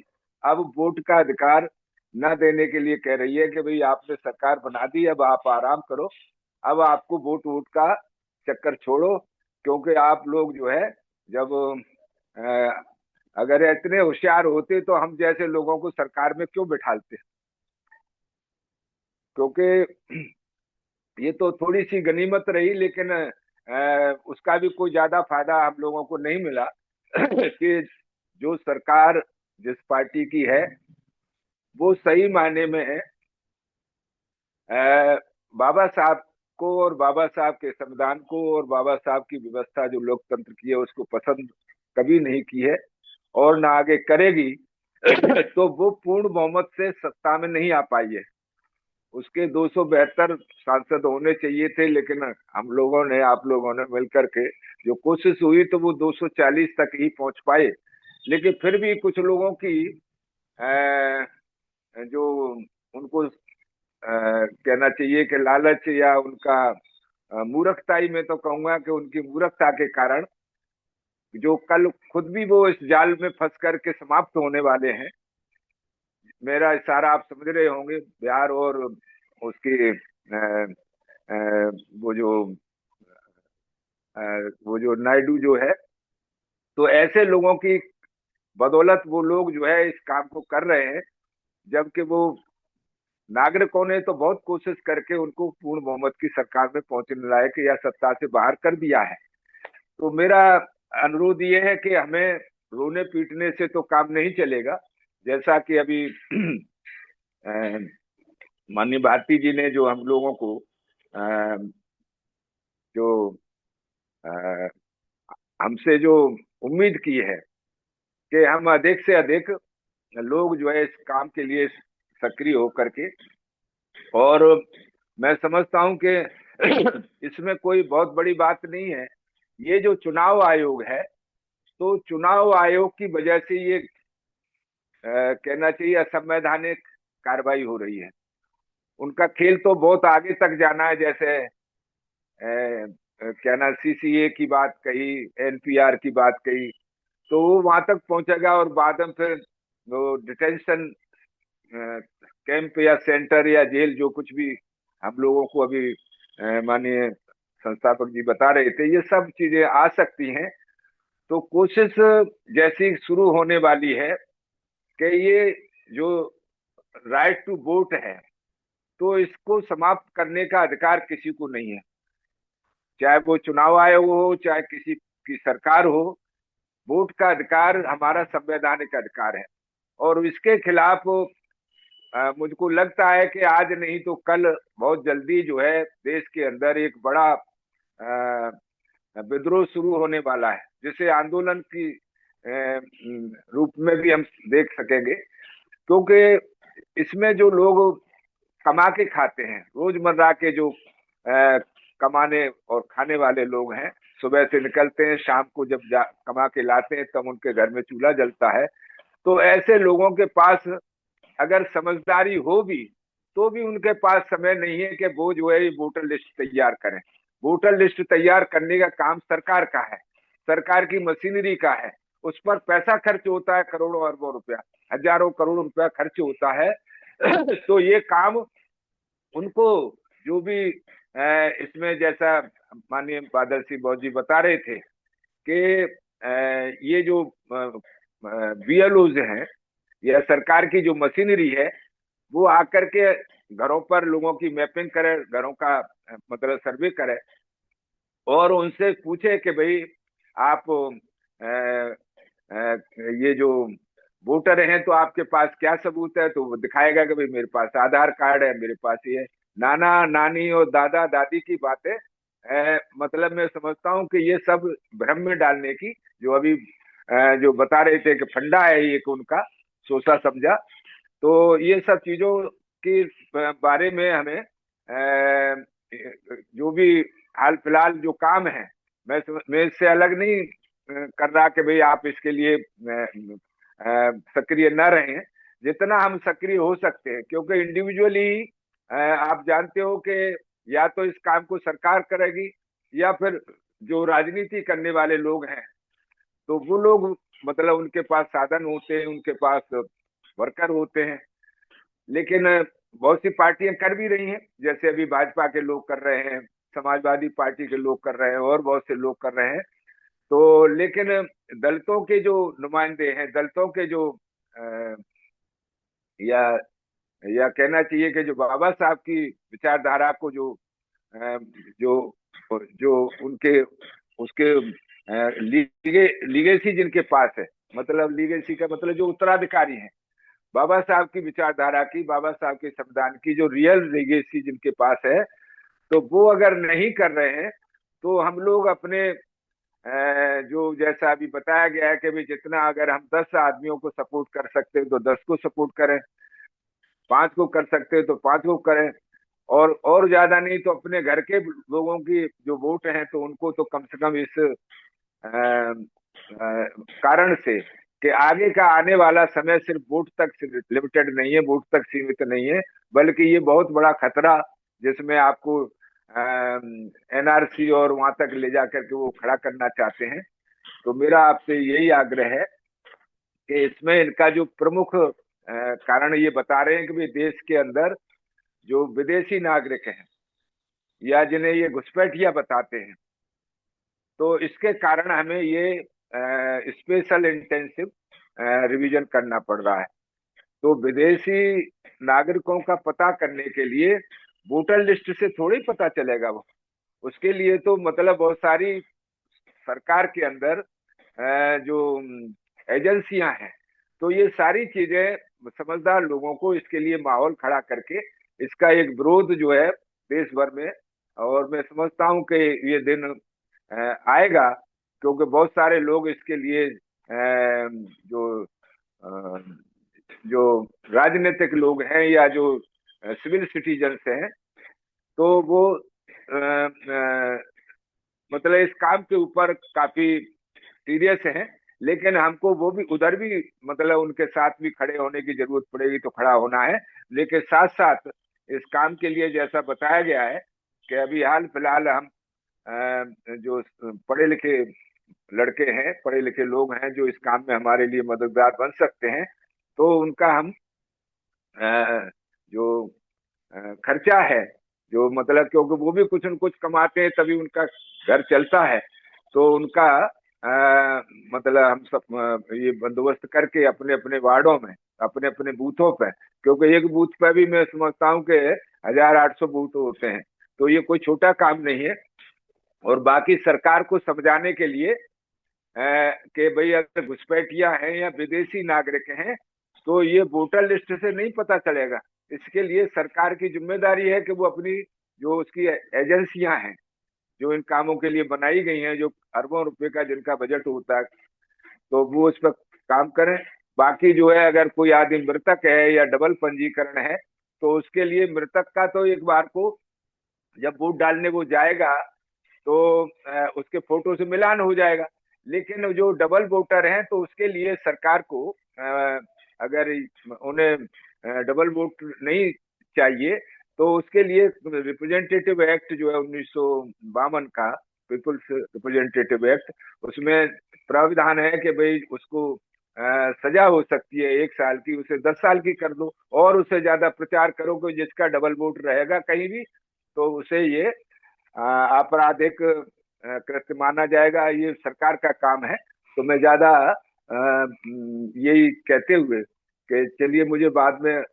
अब वोट का अधिकार न देने के लिए कह रही है कि भाई आपने सरकार बना दी, अब आप आराम करो, अब आपको वोट का चक्कर छोड़ो, क्योंकि आप लोग जो है जब अगर इतने होशियार होते तो हम जैसे लोगों को सरकार में क्यों बिठालते। क्योंकि ये तो थोड़ी सी गनीमत रही, लेकिन उसका भी कोई ज्यादा फायदा हम लोगों को नहीं मिला कि जो सरकार जिस पार्टी की है वो सही मायने में बाबा साहब को और बाबा साहब के संविधान को और बाबा साहब की व्यवस्था जो लोकतंत्र की है उसको पसंद कभी नहीं की है और ना आगे करेगी। तो वो पूर्ण बहुमत से सत्ता में नहीं आ पाई है। उसके 272 सांसद होने चाहिए थे, लेकिन हम लोगों ने, आप लोगों ने मिलकर के जो कोशिश हुई तो वो 240 तक ही पहुंच पाए। लेकिन फिर भी कुछ लोगों की जो उनको कहना चाहिए कि लालच या उनका मूर्खता ही, मैं तो कहूंगा कि उनकी मूर्खता के कारण जो कल खुद भी वो इस जाल में फंस करके समाप्त होने वाले हैं। मेरा इशारा आप समझ रहे होंगे, बिहार और उसके वो जो नायडू जो है, तो ऐसे लोगों की बदौलत वो लोग जो है इस काम को कर रहे हैं, जबकि वो नागरिकों ने तो बहुत कोशिश करके उनको पूर्ण बहुमत की सरकार में पहुंचने लायक या सत्ता से बाहर कर दिया है। तो मेरा अनुरोध ये है कि हमें रोने पीटने से तो काम नहीं चलेगा। जैसा कि अभी माननीय भारती जी ने जो हम लोगों को जो हमसे जो उम्मीद की है कि हम अधिक से अधिक लोग जो है इस काम के लिए सक्रिय होकर के, और मैं समझता हूं कि इसमें कोई बहुत बड़ी बात नहीं है। ये जो चुनाव आयोग है, तो चुनाव आयोग की वजह से ये कहना चाहिए असंवैधानिक कार्रवाई हो रही है। उनका खेल तो बहुत आगे तक जाना है, जैसे कहना सीसीए की बात कही, एनपीआर की बात कही, तो वो वहां तक पहुंचेगा और बाद में फिर वो डिटेंशन कैंप या सेंटर या जेल जो कुछ भी हम लोगों को अभी माननीय संस्थापक जी बता रहे थे, ये सब चीजें आ सकती हैं। तो कोशिश जैसी शुरू होने वाली है कि ये जो राइट टू वोट है, तो इसको समाप्त करने का अधिकार किसी को नहीं है, चाहे वो चुनाव आयोग हो, चाहे किसी की सरकार हो। वोट का अधिकार हमारा संवैधानिक अधिकार है, और इसके खिलाफ मुझको लगता है कि आज नहीं तो कल बहुत जल्दी जो है देश के अंदर एक बड़ा विद्रोह शुरू होने वाला है, जिसे आंदोलन की रूप में भी हम देख सकेंगे। क्योंकि इसमें जो लोग कमा के खाते हैं, रोजमर्रा के जो कमाने और खाने वाले लोग हैं, सुबह से निकलते हैं, शाम को जब कमा के लाते हैं तब उनके घर में चूल्हा जलता है। तो ऐसे लोगों के पास अगर समझदारी हो भी, तो भी उनके पास समय नहीं है कि वो जो है ये वोटर लिस्ट तैयार करें। वोटर लिस्ट तैयार करने का काम सरकार का है, सरकार की मशीनरी का है, उस पर पैसा खर्च होता है, करोड़ों अरबों रुपया, हजारों करोड़ रुपया खर्च होता है। तो ये काम उनको जो भी इसमें, जैसा माननीय बादल सिंह बहुत जी बता रहे थे कि ये जो बीएलओज हैं या सरकार की जो मशीनरी है, वो आकर के घरों पर लोगों की मैपिंग करे, घरों का मतलब सर्वे करे और उनसे पूछे कि भाई आप ये जो वोटर हैं तो आपके पास क्या सबूत है, तो वो दिखाएगा कि भाई मेरे पास आधार कार्ड है, मेरे पास ये नाना नानी और दादा दादी की बातें। मतलब मैं समझता हूँ कि ये सब भ्रम में डालने की, जो अभी जो बता रहे थे कि फंडा है एक उनका सोचा समझा, तो ये सब चीजों के बारे में हमें जो भी हाल फिलहाल जो काम है मैं इससे अलग नहीं कर रहा कि भाई आप इसके लिए सक्रिय न रहें, जितना हम सक्रिय हो सकते हैं, क्योंकि इंडिविजुअली आप जानते हो कि या तो इस काम को सरकार करेगी या फिर जो राजनीति करने वाले लोग हैं तो वो लोग मतलब उनके पास साधन होते हैं, उनके पास वर्कर होते हैं, लेकिन बहुत सी पार्टियां कर भी रही हैं, जैसे अभी भाजपा के लोग कर रहे हैं, समाजवादी पार्टी के लोग कर रहे हैं और बहुत से लोग कर रहे हैं। तो लेकिन दलितों के जो नुमाइंदे हैं, दलितों के जो या कहना चाहिए कि जो बाबा साहब की विचारधारा को जो जो उनके उसके लीगेसी जिनके पास है, मतलब लीगेसी का मतलब जो उत्तराधिकारी हैं बाबा साहब की विचारधारा की, बाबा साहब के संविधान की जो रियल लीगेसी जिनके पास है, तो वो अगर नहीं कर रहे हैं तो हम लोग अपने जो जैसा अभी बताया गया है कि भाई जितना अगर हम 10 आदमियों को सपोर्ट कर सकते हैं तो 10 को सपोर्ट करें, 5 को कर सकते हैं तो 5 को करें, और ज्यादा नहीं तो अपने घर के लोगों की जो वोट हैं तो उनको तो कम से कम इस कारण से कि आगे का आने वाला समय सिर्फ वोट तक लिमिटेड नहीं है, वोट तक सीमित नहीं है, बल्कि ये बहुत बड़ा खतरा जिसमें आपको एनआरसी और वहां तक ले जाकर के वो खड़ा करना चाहते हैं। तो मेरा आपसे यही आग्रह है कि इसमें इनका जो प्रमुख कारण ये बता रहे हैं कि भाई देश के अंदर जो विदेशी नागरिक हैं या जिन्हें ये घुसपैठिया बताते हैं, तो इसके कारण हमें ये स्पेशल इंटेंसिव रिवीजन करना पड़ रहा है। तो विदेशी नागरिकों का पता करने के लिए वोटर लिस्ट से थोड़ी पता चलेगा, वो उसके लिए तो मतलब बहुत सारी सरकार के अंदर जो एजेंसियां हैं, तो ये सारी चीजें समझदार लोगों को इसके लिए माहौल खड़ा करके इसका एक विरोध जो है देश भर में, और मैं समझता हूं कि ये दिन आएगा, क्योंकि बहुत सारे लोग इसके लिए जो राजनीतिक लोग हैं या जो सिविल सिटीजन्स हैं, तो वो मतलब इस काम के ऊपर काफी सीरियस हैं, लेकिन हमको वो भी उधर भी मतलब उनके साथ भी खड़े होने की जरूरत पड़ेगी तो खड़ा होना है, लेकिन साथ साथ इस काम के लिए जैसा बताया गया है कि अभी हाल फिलहाल हम जो पढ़े लिखे लड़के हैं, पढ़े लिखे लोग हैं जो इस काम में हमारे लिए मददगार बन सकते हैं, तो उनका हम जो खर्चा है जो मतलब, क्योंकि वो भी कुछ न कुछ कमाते हैं तभी उनका घर चलता है, तो उनका मतलब हम सब ये बंदोबस्त करके अपने अपने वार्डों में, अपने अपने बूथों पे, क्योंकि एक बूथ पे भी मैं समझता हूँ कि 1800 बूथ होते हैं, तो ये कोई छोटा काम नहीं है। और बाकी सरकार को समझाने के लिए कि भाई अगर घुसपैठिया हैं या विदेशी नागरिक हैं तो ये वोटर लिस्ट से नहीं पता चलेगा, इसके लिए सरकार की जिम्मेदारी है कि वो अपनी जो उसकी एजेंसियां हैं जो इन कामों के लिए बनाई गई हैं, जो अरबों रुपए का जिनका बजट होता है, तो वो उस पर काम करें। बाकी जो है अगर कोई आदमी मृतक है या डबल पंजीकरण है तो उसके लिए मृतक का तो एक बार को जब वोट डालने वो जाएगा तो उसके फोटो से मिलान हो जाएगा, लेकिन जो डबल वोटर हैं तो उसके लिए सरकार को अगर उन्हें डबल वोट नहीं चाहिए तो उसके लिए रिप्रेजेंटेटिव एक्ट जो है 1952 का, पीपुल्स रिप्रेजेंटेटिव एक्ट, उसमें प्राविधान है कि भाई उसको सजा हो सकती है 1 साल की, उसे 10 साल की कर दो, और उससे ज्यादा प्रचार करो कि जिसका डबल वोट रहेगा कहीं भी तो उसे ये आपराधिक कृत्य माना जाएगा। ये सरकार का काम है। तो मैं ज्यादा यही कहते हुए कि चलिए, मुझे बाद में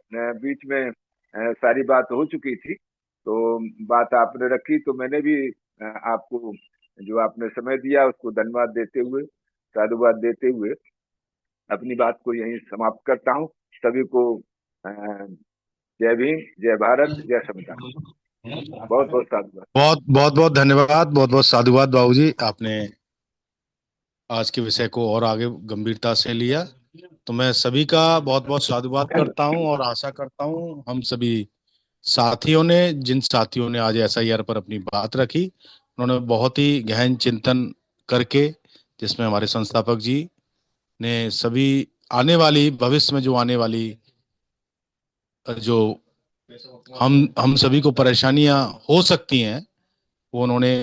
बीच में सारी बात हो चुकी थी तो बात आपने रखी, तो मैंने भी आपको जो आपने समय दिया उसको धन्यवाद देते हुए, साधुवाद देते हुए अपनी बात को यहीं समाप्त करता हूँ। सभी को जय भीम, जय भारत, जय संविधान। बहुत बहुत साधुवाद। बहुत धन्यवाद, बहुत साधुवाद बाबूजी, आपने आज के विषय को और आगे गंभीरता से लिया। तो मैं सभी का बहुत बहुत साधुवाद करता हूं और आशा करता हूं हम सभी साथियों ने, जिन साथियों ने आज SIR पर अपनी बात रखी, उन्होंने बहुत ही गहन चिंतन करके, जिसमें हमारे संस्थापक जी ने सभी आने वाली भविष्य में जो आने वाली जो हम सभी को परेशानियां हो सकती हैं वो उन्होंने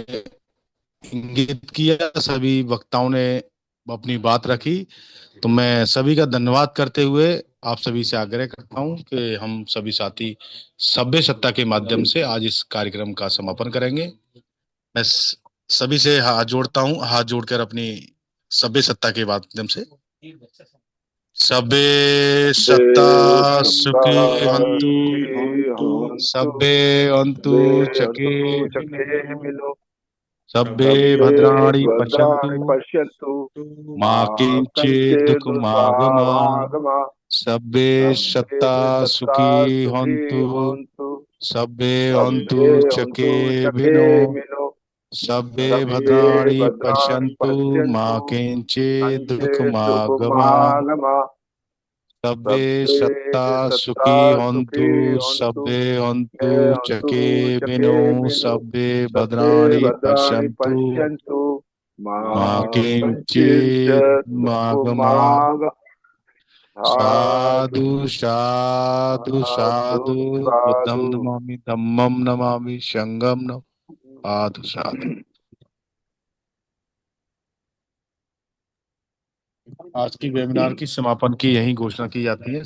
इंगित किया। सभी वक्ताओं ने अपनी बात रखी। तो मैं सभी का धन्यवाद करते हुए आप सभी से आग्रह करता हूं कि हम सभी साथी सभ्य सत्ता के माध्यम से आज इस कार्यक्रम का समापन करेंगे। मैं सभी से हाथ जोड़ता हूं, हाथ जोड़कर अपनी सभ्य सत्ता के माध्यम से। सभ्य सत्ता सुखी हंतु, सभ्य हंतु चके मिलो, सभ्ये भद्राणि भद्राणि पश्यन्तु पश्यन्तु मा किंचित् दुःखमागमा। दुःखमागमा। सभ्ये सत्ता सुखी हन्तु, सभ्ये हन्तु चके विनो, सभ्ये भद्राणि पश्यन्तु मा किंचित् दुःखमागमा। सभ्ये सत्ता सुखी हन्तु, सभ्ये हन्तु चके विनो, सभ्ये भद्राणि पश्यन्तु मा किंचित् मागमा। साधु साधु साधु, बुद्धं नमामि, धम्मं नमामि, संघं नमामि, साधु साधु। आज की वेबिनार की समापन की यही घोषणा की जाती है।